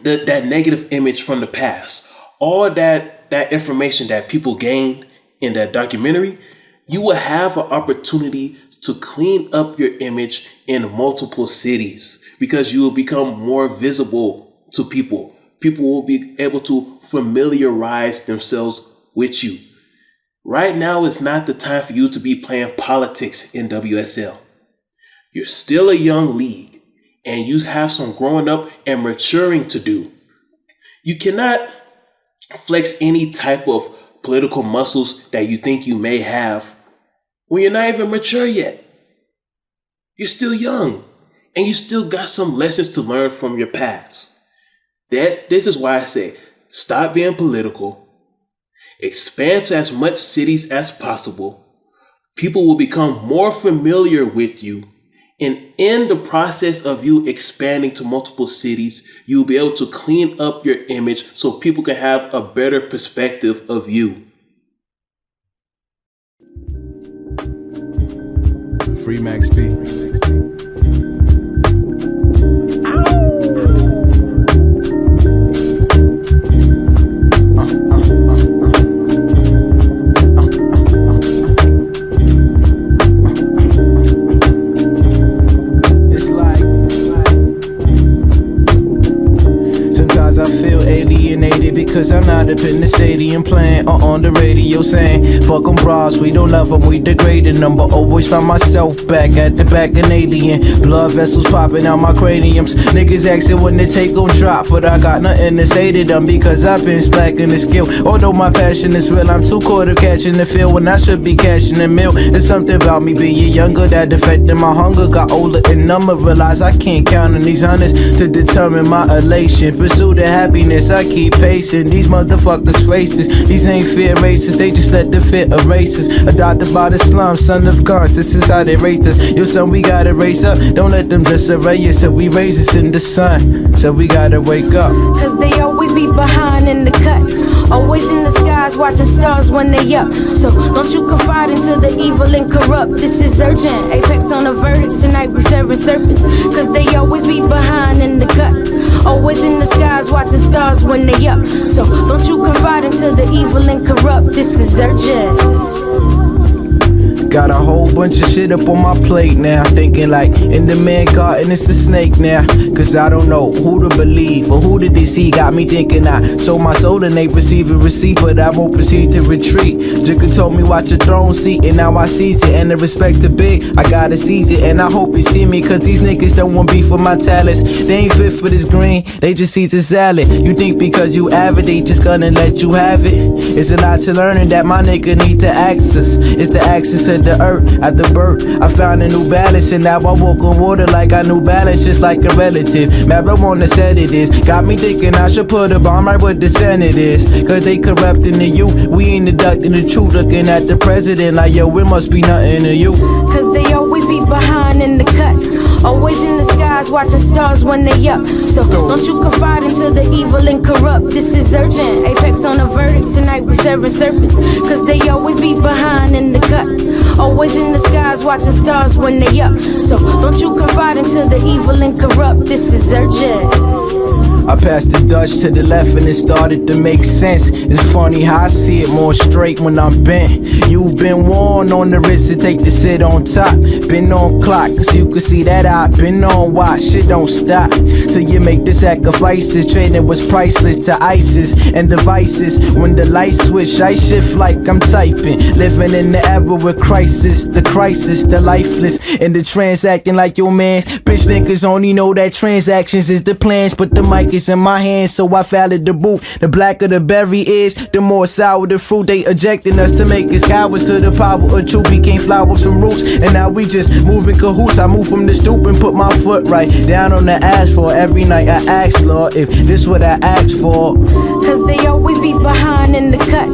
that negative image from the past, all that information that people gained in that documentary, you will have an opportunity to clean up your image in multiple cities because you will become more visible to people. People will be able to familiarize themselves with you. Right now is not the time for you to be playing politics in WSL. You're still a young league and you have some growing up and maturing to do. You cannot flex any type of political muscles that you think you may have when you're not even mature yet. You're still young, and you still got some lessons to learn from your past. This is why I say, stop being political, expand to as much cities as possible. People will become more familiar with you, and in the process of you expanding to multiple cities, you'll be able to clean up your image so people can have a better perspective of you.
Free Max B.
Cause I'm not up in the stadium playing or on the radio saying fuck them bras, we don't love them, we degrading them. But always find myself back at the back an alien. Blood vessels popping out my craniums. Niggas asking when the take gon' drop, but I got nothing to say to them because I've been slacking the skill. Although my passion is real, I'm too caught up catching the feel when I should be cashing the meal. There's something about me being younger that affected my hunger. Got older and number, realize I can't count on these hundreds to determine my elation. Pursue the happiness, I keep pacing. These motherfuckers' faces, these ain't fair races, they just let the fit erase us. Adopted by the slums, son of guns, this is how they rate us. Yo son, we gotta raise up, don't let them just array us till we raise us in the sun. So we gotta wake up.
Cause they always be behind in the cut, always in the skies watching stars when they up. So don't you confide into the evil and corrupt, this is urgent. Apex on the verdicts, tonight we serving serpents. Cause they always be behind in the cut, always in the skies watching stars when they up. So don't you confide into the evil and corrupt, this is urgent.
Got a whole bunch of shit up on my plate now. Thinking like in the man garden it's a snake now. Cause I don't know who to believe or who to deceive. Got me thinking I sold my soul and they receive a receipt, but I won't proceed to retreat. Jigga told me watch your throne seat, and now I seize it. And the respect to big, I gotta seize it. And I hope you see me, cause these niggas don't want beef for my talents. They ain't fit for this green, they just eat a salad. You think because you avid, they just gonna let you have it? It's a lot to learning that my nigga need to access. It's the access of the earth at the birth. I found a new balance, and now I walk on water like I knew balance, just like a relative. Marijuana said it is. Got me thinking I should put a bomb right where the Senate is. Cause they corrupting the youth. We ain't deducting the truth. Looking at the president like, yo, it must be nothing to you.
Cause they always be behind in the cut, always in the skies watching stars when they up. So don't you confide into the evil and corrupt, this is urgent. Apex on the verdicts, tonight we serving serpents. Cause they always be behind in the cut, always in the skies watching stars when they up. So don't you confide into the evil and corrupt, this is urgent.
I passed the Dutch to the left and it started to make sense. It's funny how I see it more straight when I'm bent. You've been warned on the wrist to take the sit on top. Been on clock, cause you can see that I've been on watch. Shit don't stop till you make the sacrifices. Trading was priceless to ISIS and devices. When the lights switch, I shift like I'm typing. Living in the era with crisis, the lifeless, and the transacting like your mans. Bitch niggas only know that transactions is the plans, but the mic is in my hands, so I fouled the booth. The blacker the berry is, the more sour the fruit. They ejecting us to make us cowards to the power of truth. Became flowers from roots, and now we just moving cahoots. I move from the stoop and put my foot right down on the asphalt. Every night I ask, Lord, if this what I asked for.
Cause they always be behind in the cut,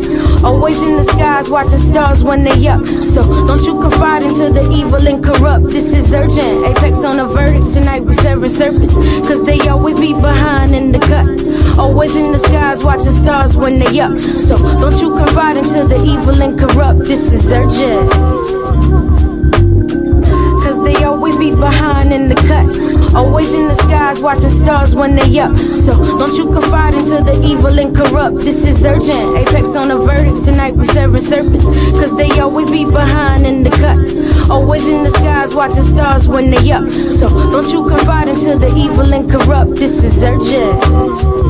always in the skies watching stars when they up. So don't you confide into the evil and corrupt, this is urgent. Apex on the verdicts, tonight we serving serpents. Cause they always be behind in the cut, always in the skies watching stars when they up. So don't you confide into the evil and corrupt, this is urgent. Cause they always be behind in the cut, always in the skies watching stars when they up. So don't you confide into the evil and corrupt, this is urgent. Apex on the verdicts, tonight we serving serpents. Cause they always be behind in the cut, always in the skies watching stars when they up. So don't you confide into the evil and corrupt, this is urgent.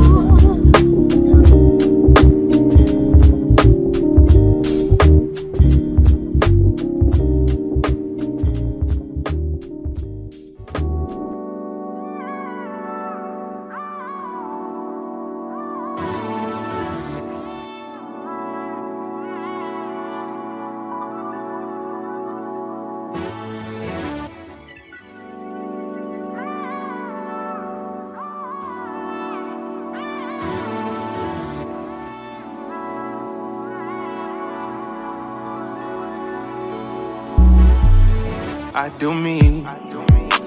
I do me.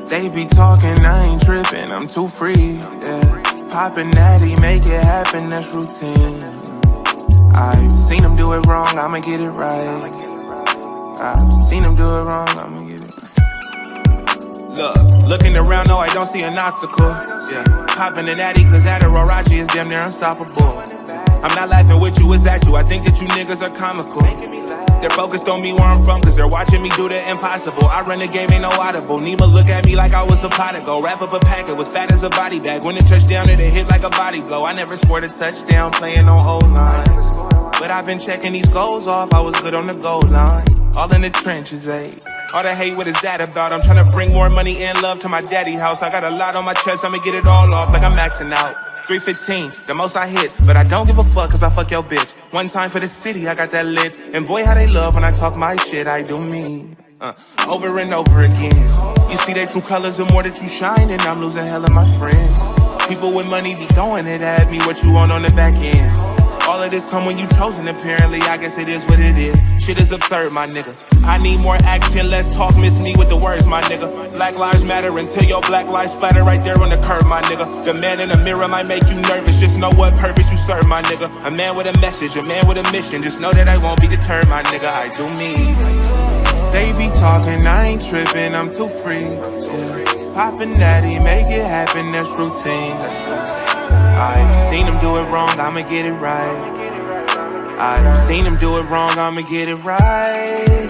They be talking, I ain't tripping, I'm too free. Yeah. Poppin' natty, make it happen, that's routine. I've seen them do it wrong, I'ma get it right. I've seen them do it wrong, I'ma get it right. Look, looking around, no, I don't see an obstacle. Yeah. Poppin' a natty, cause Adderall Raji is damn near unstoppable. I'm not laughing with you, it's at you. I think that you niggas are comical. They're focused on me where I'm from, cause they're watching me do the impossible. I run the game, ain't no audible. Nima look at me like I was a pot of gold. Wrap up a packet, was fat as a body bag. When it touched down, it hit like a body blow. I never scored a touchdown playing on O-line. But I've been checking these goals off, I was good on the goal line. All in the trenches, All the hate, what is that about? I'm trying to bring more money and love to my daddy house. I got a lot on my chest, I'ma get it all off like I'm maxing out. 315, the most I hit, but I don't give a fuck cause I fuck your bitch. One time for the city, I got that lit. And boy, how they love when I talk my shit, I do me. Over and over again. You see their true colors the more that you shine, and I'm losing hell of my friends. People with money be throwing it at me, what you want on the back end. All of this come when you chosen, apparently, I guess it is what it is. Shit is absurd, my nigga. I need more action, less talk, miss me with the words, my nigga. Black lives matter until your black lives splatter right there on the curb, my nigga. The man in the mirror might make you nervous, just know what purpose you serve, my nigga. A man with a message, a man with a mission, just know that I won't be deterred, my nigga. I do me. They be talking, I ain't tripping, I'm too free. Poppin' natty, make it happen, that's routine. I've seen them do it wrong, I'ma get it right. I've seen them do it wrong, I'ma get it right.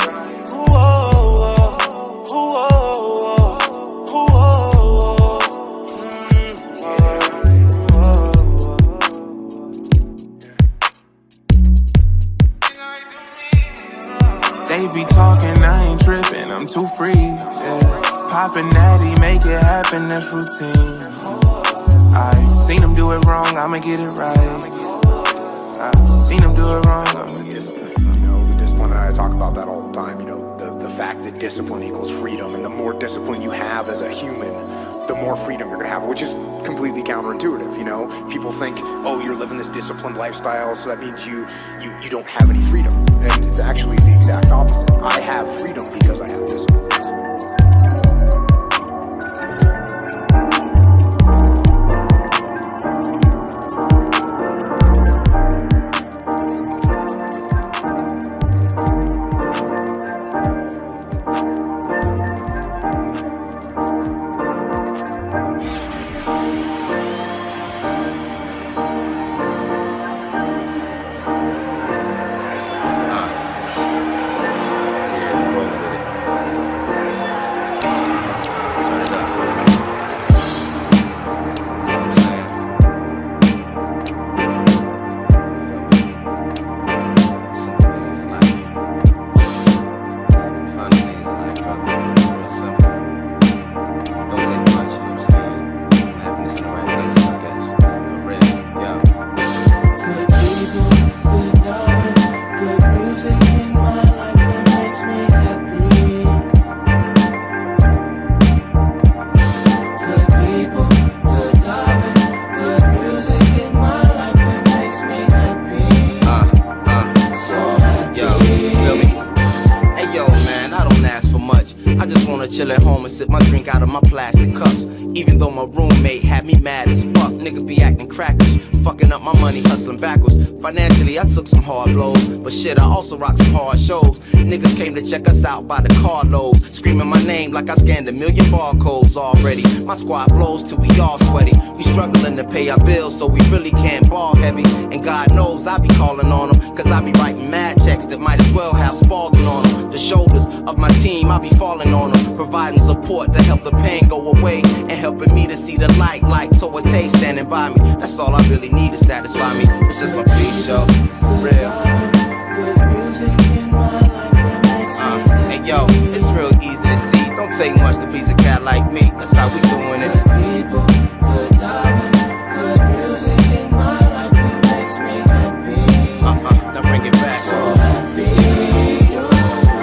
They be talking, I ain't tripping, I'm too free. Yeah. Poppin' natty, make it happen, that's routine. I've seen them do it wrong, I'ma get it right. I've seen them do it wrong, I'ma get it right.
You know, Discipline and I talk about that all the time, you know, the fact that discipline equals freedom, and the more discipline you have as a human, the more freedom you're gonna have, which is completely counterintuitive, you know? People think, oh, you're living this disciplined lifestyle, so that means you don't have any freedom. And it's actually the exact opposite. I have freedom because I have discipline.
Chill at home and sip my drink out of my plastic cups. Even though my roommate had me mad as fuck, nigga be acting crackish, fucking up my money, hustling backwards. Financially, I took some hard blows, but shit, I also rocked some hard shows. Niggas came to check us out by the carloads, screaming my name like I scanned 1 million barcodes already. My squad flows till we all sweaty. We struggling to pay our bills, so we really can't ball heavy. And God knows I be calling on them, cause I be writing mad checks that might as well have Spalding on them. The shoulders of my team, I be falling on them, providing support to help the pain go away, and helping me to see the light like Toate standing by me. That's all I really need to satisfy me. It's just my beat, yo, for real. Hey yo, it's real easy to see. Don't take much to please a cat like me. That's how we doing it. People, good loving, good music in my life. It makes me happy. Now bring it back. So happy.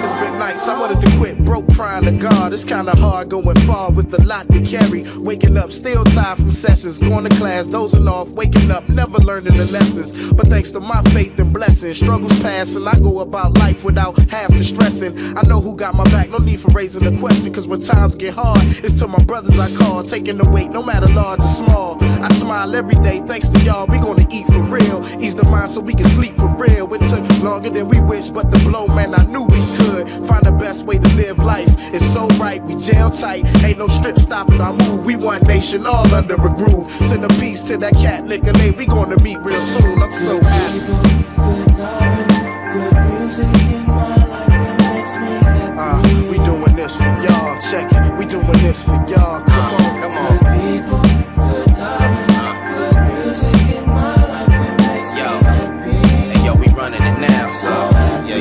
It's been nights I wanted to quit, broke
crying to God. It's kinda hard going far with a lot to carry. Waking up, still tired from sessions. Going to class, dozing off, waking up, never learning the lessons. But thanks to my faith and blessings, struggles pass and I go about life without half the stressing. I know who got my back, no need for raising the question. Cause when times get hard, it's to my brothers I call. Taking the weight, no matter large or small. I smile every day, thanks to y'all, we gonna eat for real. Ease the mind so we can sleep for real. It took longer than we wished, but the blow, man, I knew we could. Find the best way to live life. It's so right, we jail tight. Ain't no strip stopping our move. We one nation, all under a groove. Send a piece to that cat Nicolay. We gonna meet real soon. I'm so happy.
Good loving, good music in my life, it makes me happy.
We doing this for y'all. Check it. We doing this for y'all. Come on, come on.
Good people, good loving, good music in my life, it makes me happy.
Hey, yo, we running it now, so yo,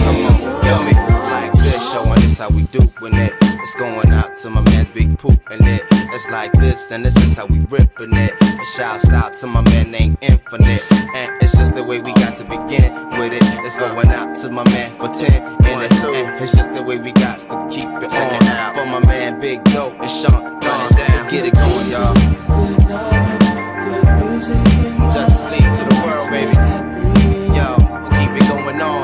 come on, feel me? Like this, showing this how we doing it. It's going out to my man's big poop in it. It's like this, and this is how we ripping it. And shouts out to my man named Infinite. And it's just the way we got to begin with it. It's going out to my man for 10 in it. And it's just the way we got to keep it on. For my man Big Doe and Sean, let's get it going, y'all.
Good loving, good music in
From Justice League to the world, baby. Yo, we keep it going on.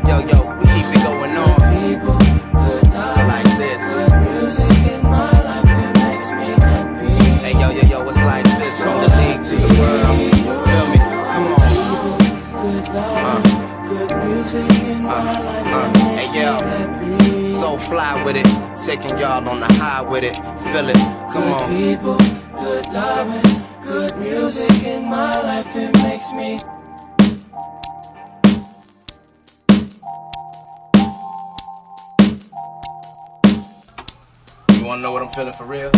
Yo, we keep it going on.
People, good loving,
like this.
Good music in my life, it makes me happy.
Hey, yo, it's like this. From the league to the world. Feel me? Come on.
Good loving, good music in my life, it makes
Hey, yo,
me happy.
so fly with it. Taking y'all on the high with it. Feel it. Come
Good
on.
people, good loving, good music in my life, it makes me.
You wanna know what I'm feeling for real?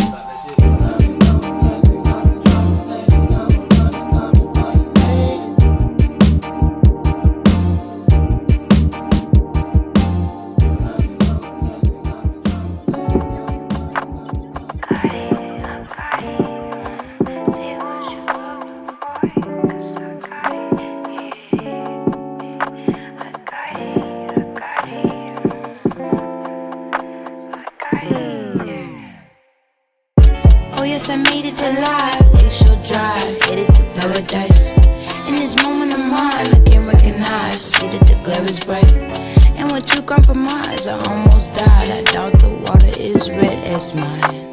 Oh yes, I made it alive. Glacial drive, headed to paradise. In this moment of mine, I can't recognize. See that the glare is bright. And with you compromise, I almost died. I doubt the water is red as mine.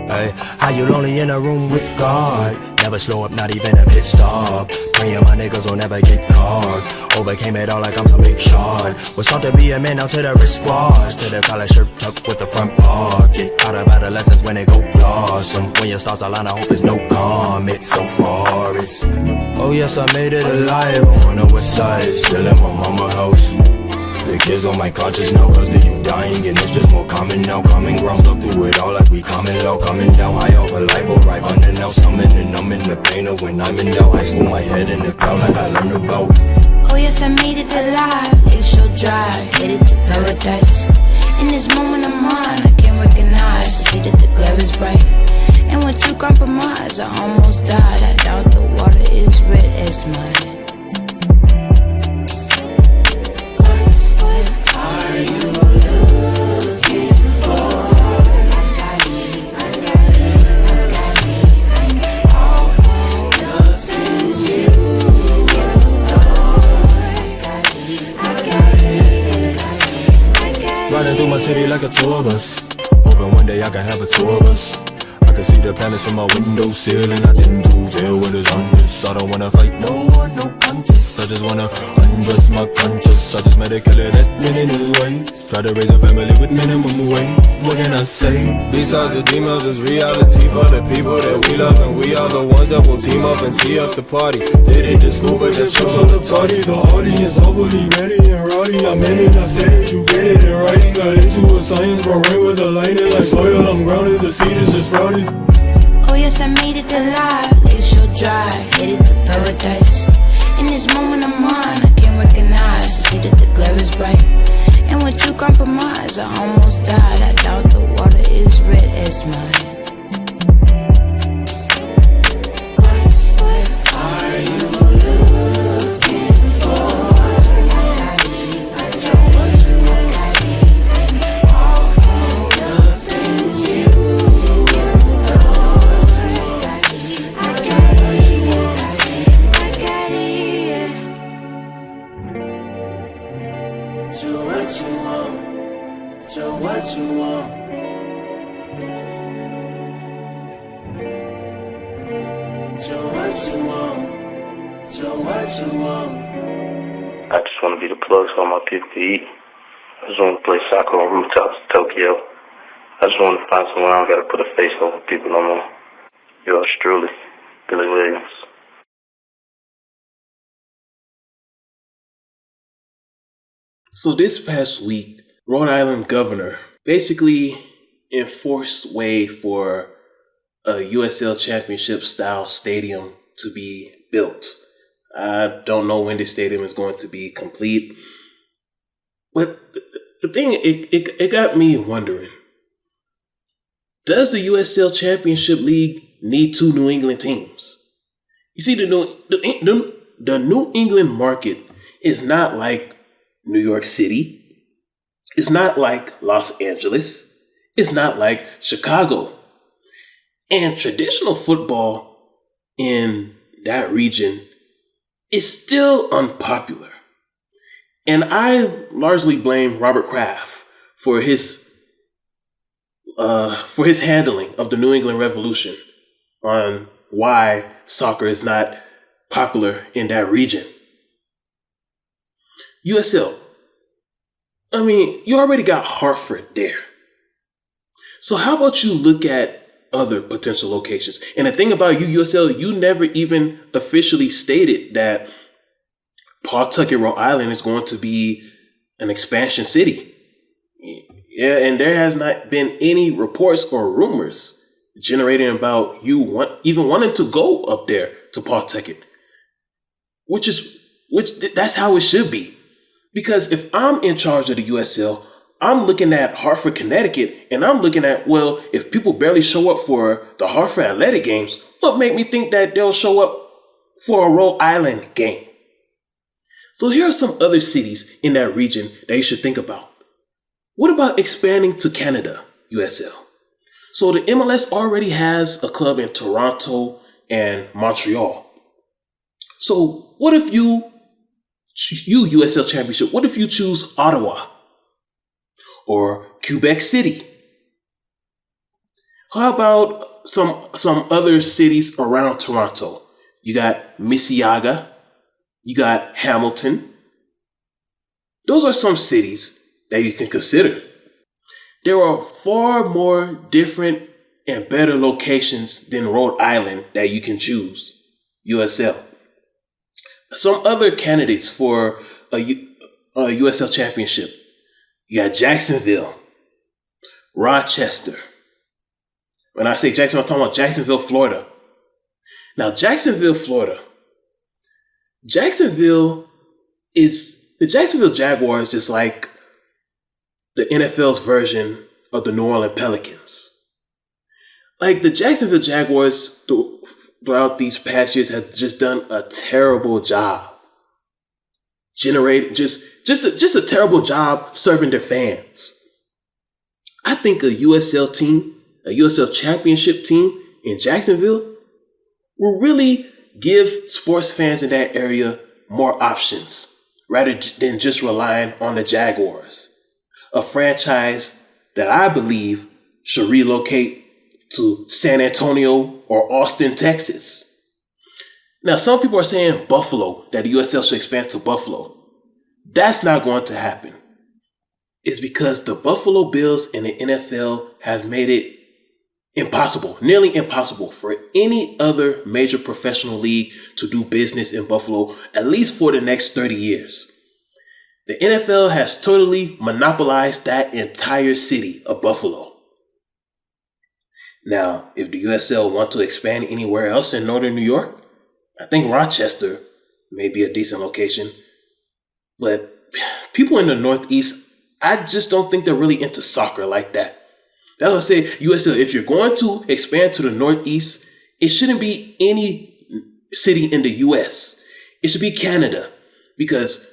Hey, how you lonely in a room with God? Never slow up, not even a pit stop. Praying my niggas will never get caught. Overcame it all like I'm some big shot. Was taught to be a man, now to the wristwatch. To the collar shirt tucked with the front pocket. Out of adolescence when it go blossom. When your stars align, I hope it's no comet. So far it's, oh yes, I made it alive. On the west side, still in my mama house. The kids on my conscience now, cause the youth dying. And it's just more common now, coming ground. Stuck through it all like we coming low. Coming down high over life, alright. Running out, summoning, I'm in the pain of when I'm in now. High school, my head in the clouds like I learned about.
Oh yes, I made it alive. Glacial drive, headed to paradise. In this moment of mine, I can't recognize. See that the glare is bright. And with you compromise, I almost died. I doubt the water is red as mine.
Are you looking for? I got it, I got it, I got it, I got it. All the things you
Riding through my city like a tour bus. Hoping one day I can have a tour bus. I can see the planets from my window sill, and I tend to tell what is honest. I don't wanna fight no one, no contest. I just wanna undress my conscience. I just met a killer that went in his way. Try to raise a family with minimum wage. What can I say?
Besides the demons, it's reality for the people that we love, and we are the ones that will team up and tee up the party. Did it to school, but the show showed up tardy. The audience overly ready and rowdy. I meant it, I said it, you get it in writing. Got into a science, but rain with the lightning like soil. I'm grounded, the seed is just sprouted.
Oh yes, I made it alive. Glacial drive, headed to paradise. In this moment of mine, I can't recognize. See that the glare is bright. And with you compromise, I almost died. I doubt the water is red as mine.
Are you looking for? I got it, I got it, I got it, I got it. you want? Joe, what you want? Joe, what you want?
I just want to be the plug for all my people to eat. I just want to play soccer on rooftops in Tokyo. I just want to find somewhere I don't got to put a face over people no more. Yours truly, Billy Williams.
So this past week, Rhode Island governor basically enforced way for a USL championship style stadium to be built. I don't know when this stadium is going to be complete, but the thing, it got me wondering, does the USL Championship League need two New England teams? You see, the New England market is not like New York City. It's not like Los Angeles. It's not like Chicago. And traditional football in that region is still unpopular. And I largely blame Robert Kraft for his handling of the New England Revolution on why soccer is not popular in that region. USL. I mean, you already got Hartford there. So how about you look at other potential locations? And the thing about you, USL, you never even officially stated that Pawtucket, Rhode Island is going to be an expansion city. Yeah, and there has not been any reports or rumors generating about you even wanting to go up there to Pawtucket. That's how it should be. Because if I'm in charge of the USL, I'm looking at Hartford, Connecticut, and I'm looking at, well, if people barely show up for the Hartford Athletic games, what made me think that they'll show up for a Rhode Island game? So here are some other cities in that region that you should think about. What about expanding to Canada, USL? So the MLS already has a club in Toronto and Montreal. So what if you USL Championship, what if you choose Ottawa or Quebec City? How about some other cities around Toronto? You got Mississauga, you got Hamilton. Those are some cities that you can consider. There are far more different and better locations than Rhode Island that you can choose, USL. Some other candidates for a USL championship. You got Jacksonville, Rochester. When I say Jacksonville, I'm talking about Jacksonville, Florida. Now, Jacksonville, Florida. The Jacksonville Jaguars is like the NFL's version of the New Orleans Pelicans. Like the Jacksonville Jaguars throughout these past years have just done a terrible job. Just a terrible job serving their fans. I think a USL team, a USL championship team in Jacksonville will really give sports fans in that area more options rather than just relying on the Jaguars, a franchise that I believe should relocate to San Antonio or Austin, Texas. Now, some people are saying Buffalo, that the USL should expand to Buffalo. That's not going to happen. It's because the Buffalo Bills and the NFL have made it impossible, nearly impossible for any other major professional league to do business in Buffalo, at least for the next 30 years. The NFL has totally monopolized that entire city of Buffalo. Now, if the USL want to expand anywhere else in northern New York, I think Rochester may be a decent location. But people in the Northeast, I just don't think they're really into soccer like that. That's what I say, USL, if you're going to expand to the Northeast, it shouldn't be any city in the US. It should be Canada, because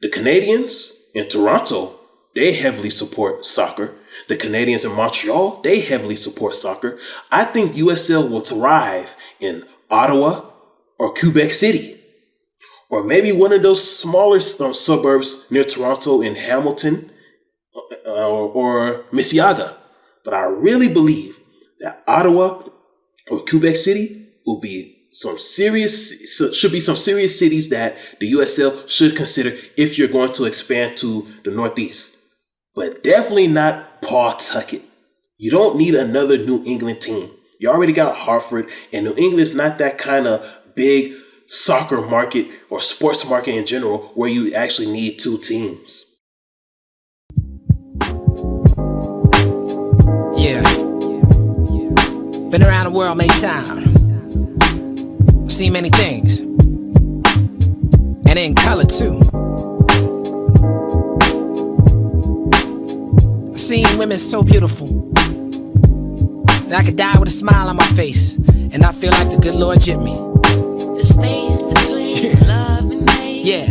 the Canadians in Toronto, they heavily support soccer. The Canadians in Montreal, they heavily support soccer. I think USL will thrive in Ottawa or Quebec City, or maybe one of those smaller suburbs near Toronto in Hamilton or Mississauga. But I really believe that Ottawa or Quebec City should be some serious cities that the USL should consider if you're going to expand to the Northeast. But definitely not Pawtucket. You don't need another New England team. You already got Hartford, and New England is not that kind of big soccer market or sports market in general where you actually need two teams.
Yeah. Been around the world many times. Seen many things. And in color too. I've seen women so beautiful that I could die with a smile on my face, and I feel like the good Lord jipped me.
The space between love and hate.
Yeah.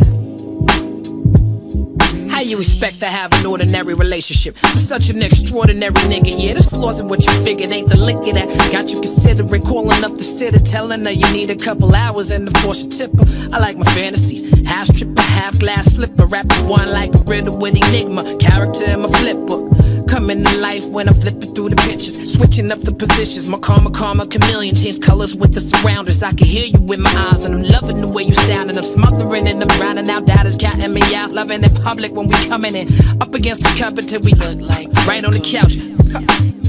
How you expect to have an ordinary relationship with such an extraordinary nigga? Yeah, there's flaws in what you figured. Ain't the liquor that got you considering calling up the sitter, telling her you need a couple hours and to force a tipper. I like my fantasies. Half stripper, half glass slipper. Rapping one like a riddle with enigma. Character in my flip book. Coming to life when I'm flipping through the pictures, switching up the positions. My karma chameleon, change colors with the surroundings. I can hear you with my eyes, and I'm loving the way you sound, and I'm smothering and I'm drowning out. Doubters counting me out, loving in public when we coming in. Up against the cupboard till we look like right on the couch.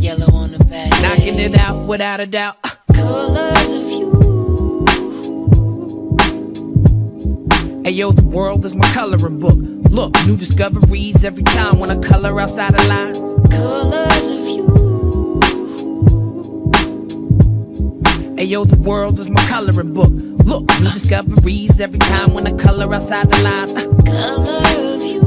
Yellow on the back,
knocking it out without a doubt.
Colors of you.
Hey yo, the world is my coloring book. Look, new discoveries every time when I color outside the lines.
Colors of you.
Hey yo, the world is my coloring book. Look, new discoveries every time when I color outside the lines.
Color of you.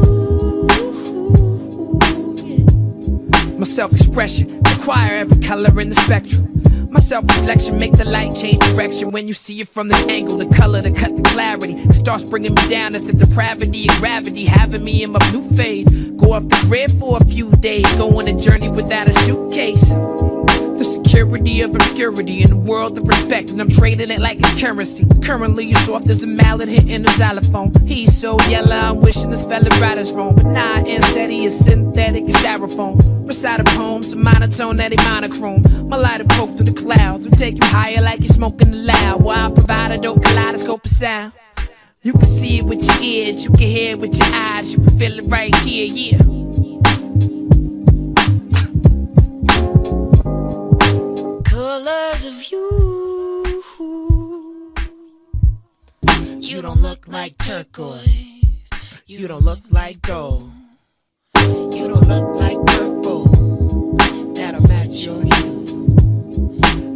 My self-expression require every color in the spectrum. My self-reflection make the light change direction when you see it from this angle. The color to cut the clarity. It starts bringing me down as the depravity of gravity having me in my blue phase. Go off the grid for a few days. Go on a journey without a suitcase. The security of obscurity in the world of respect, and I'm trading it like it's currency. Currently you're soft as a mallet hitting a xylophone. He's so yellow, I'm wishing this fella right is wrong. But nah, instead he is synthetic as styrofoam. Recite a poem, some monotone that ain't monochrome. My lighter poke through the clouds will take you higher like you're smoking loud. While I provide a dope kaleidoscope of sound. You can see it with your ears, you can hear it with your eyes, you can feel it right here, yeah.
Colors of you. You don't look like turquoise.
You don't look like gold.
You don't look like purple. That'll match your hue.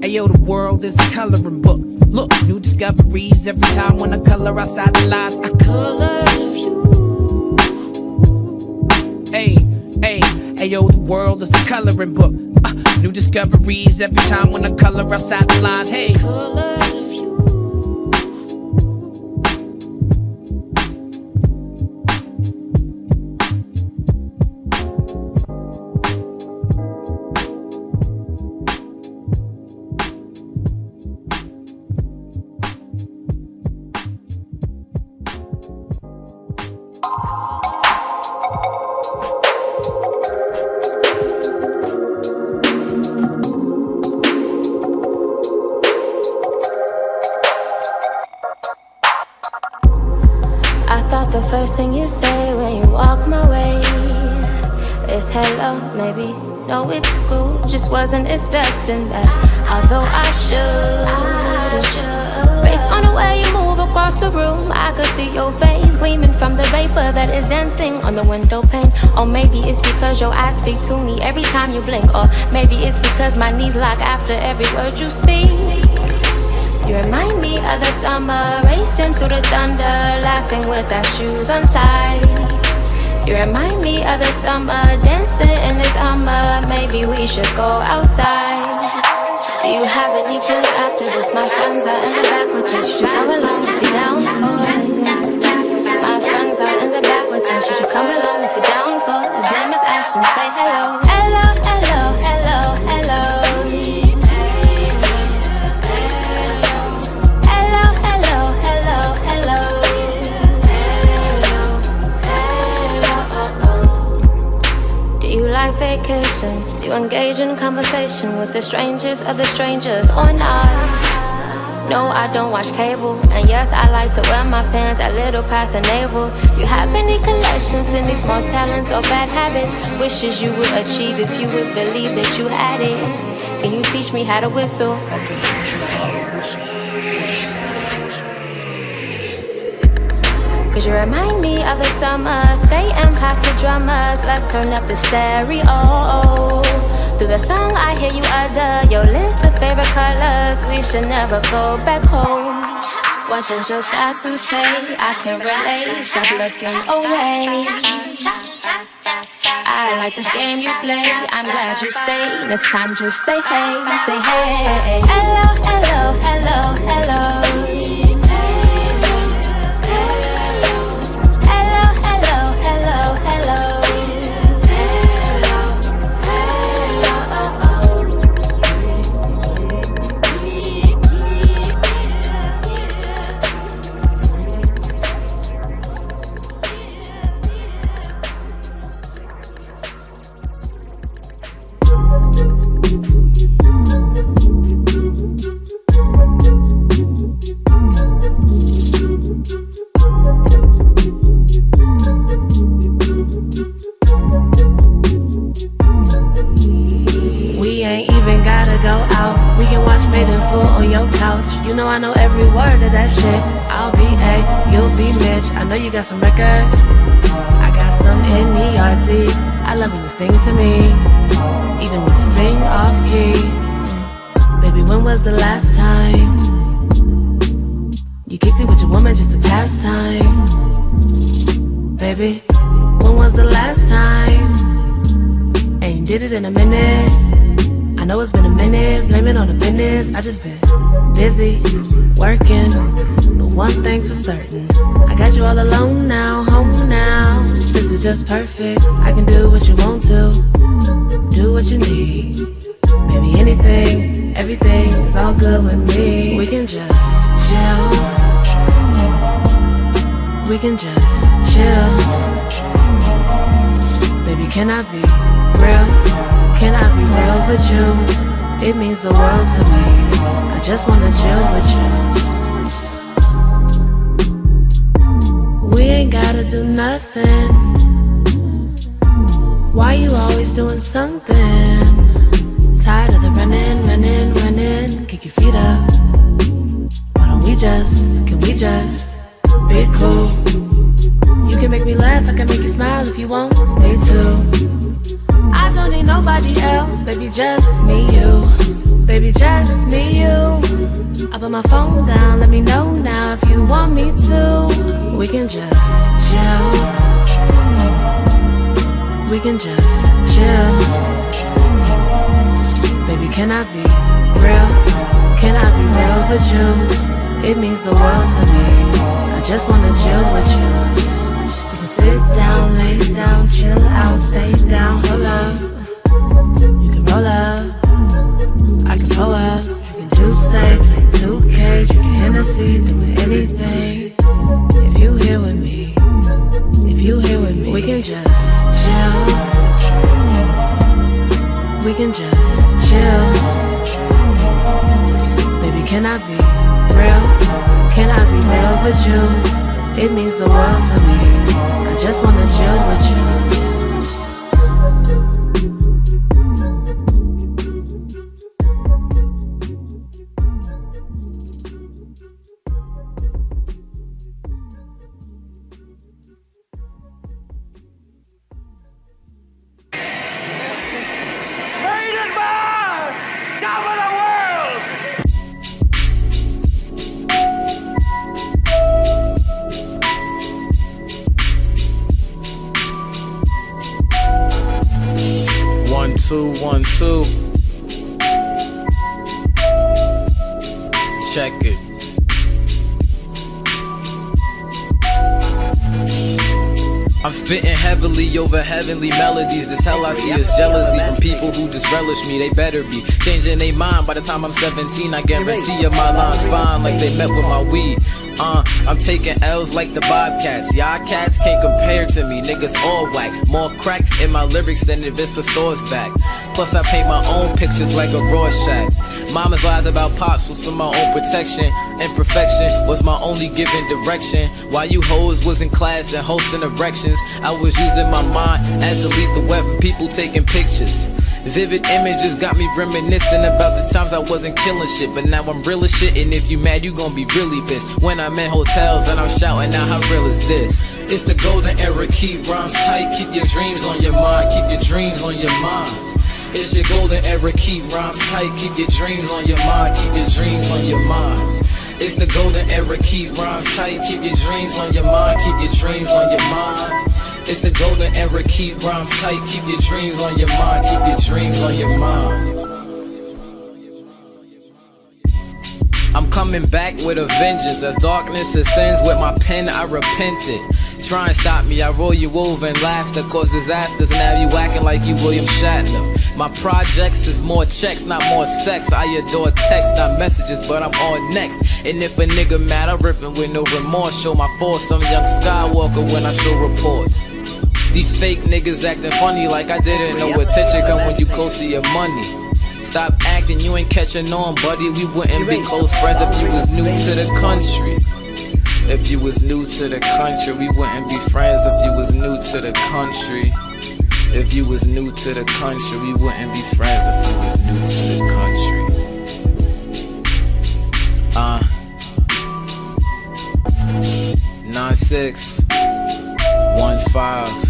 Hey yo, the world is a coloring book. Look, new discoveries every time when I color outside the lines.
Colors of you.
Hey, hey, hey yo, the world is a coloring book. New discoveries every time when I color outside the lines. Hey,
colors of you.
The first thing you say when you walk my way is hello, maybe. No, it's cool, just wasn't expecting that. Although I should. Based on the way you move across the room, I could see your face gleaming from the vapor that is dancing on the window pane. Or maybe it's because your eyes speak to me every time you blink. Or maybe it's because my knees lock after every word you speak. You remind me of the summer, racing through the thunder, laughing with our shoes untied. You remind me of the summer, dancing in this summer. Maybe we should go outside. Do you have any plans after this? My friends are in the back with us. You should come along if you're down for it. My friends are in the back with us. You should come along if you're down for it. His name is Ashton. Say hello. Hello, hello, hello, hello.
patience? Do you engage in conversation with the strangest of the strangers or not? No, I don't watch cable, and yes, I like to wear my pants a little past the navel. You have any collections, any small talents or bad habits? Wishes you would achieve if you would believe that you had it. Can you teach me how to whistle? I can teach you how to whistle. Cause you remind me of the summer, skating past the drummers. Let's turn up the stereo. Through the song I hear you utter your list of favorite colors. We should never go back home. What does your tattoo say? I can relate, stop looking away. I like this game you play, I'm glad you stayed. Next time just say hey, say hey. Hello, hello, hello, hello.
You know I know every word of that shit. I'll be A, you'll be Mitch. I know you got some record, I got some NERD. I love when you sing to me, even when you sing off key. Baby, when was the last time you kicked it with your woman just to pass time? Baby, when was the last time? And you did it in a minute. I know it's been a minute, blame it on the business. I just been busy, working, but one thing's for certain, I got you all alone now, home now. This is just perfect, I can do what you want to, do what you need. Baby, anything, everything is all good with me. We can just chill, we can just chill. Baby, can I be real? Can I be real with you? It means the world to me. I just wanna chill with you. We ain't gotta do nothing. Why you always doing something? Tired of the running. Kick your feet up. Why don't we just, can we just be cool? You can make me laugh, I can make you smile if you want me to. I don't need nobody else, baby, just me, you. Baby, just me, you. I put my phone down, let me know now if you want me to. We can just chill. We can just chill. Baby, can I be real? Can I be real with you? It means the world to me. I just wanna chill with you. We can sit down, lay down, chill out, stay down, hold up. You can roll up, I can pull up. You can do say, play 2K, drinking Hennessy, doing anything. If you here with me, if you here with me, we can just chill. We can just chill. Baby, can I be real? Can I be real with you? It means the world to me. I just wanna chill with you.
One, two. Check it. I'm spitting heavily over heavenly melodies. This hell I see is jealousy from people who just relish me. They better be changing their mind by the time I'm 17. I guarantee you my line's fine, like they met with my weed. I'm taking L's like the Bobcats. Y'all cats can't compare to me, niggas all whack. More crack in my lyrics than if Vince Pastore's back. Plus I paint my own pictures like a Rorschach. Mama's lies about pops was for my own protection. Imperfection was my only given direction. While you hoes was in class and hosting erections, I was using my mind as a lethal weapon, people taking pictures. Vivid images got me reminiscing about the times I wasn't killing shit, but now I'm real as shit, and if you mad, you gon' be really pissed. When I'm in hotels and I'm shouting out, how real is this? It's the golden era, keep rhymes tight, keep your dreams on your mind, keep your dreams on your mind. It's your golden era, keep rhymes tight, keep your dreams on your mind, keep your dreams on your mind. It's the golden era, keep rhymes tight, keep your dreams on your mind, keep your dreams on your mind. It's the golden era, keep rhymes tight, keep your dreams on your mind, keep your dreams on your mind. I'm coming back with a vengeance. As darkness ascends with my pen, I repented. Try and stop me, I roll you over and laughter cause disasters. Now you acting like you William Shatner. My projects is more checks, not more sex. I adore text, not messages, but I'm on next. And if a nigga mad, I rip him with no remorse. Show my force, I'm young Skywalker when I show reports. These fake niggas acting funny like I didn't know attention come when you close to your money. Stop acting, you ain't catching on, buddy. We wouldn't be close friends if you was new to the country. If you was new to the country, we wouldn't be friends if you was new to the country. If you was new to the country, we wouldn't be friends if you was new to the country. 9615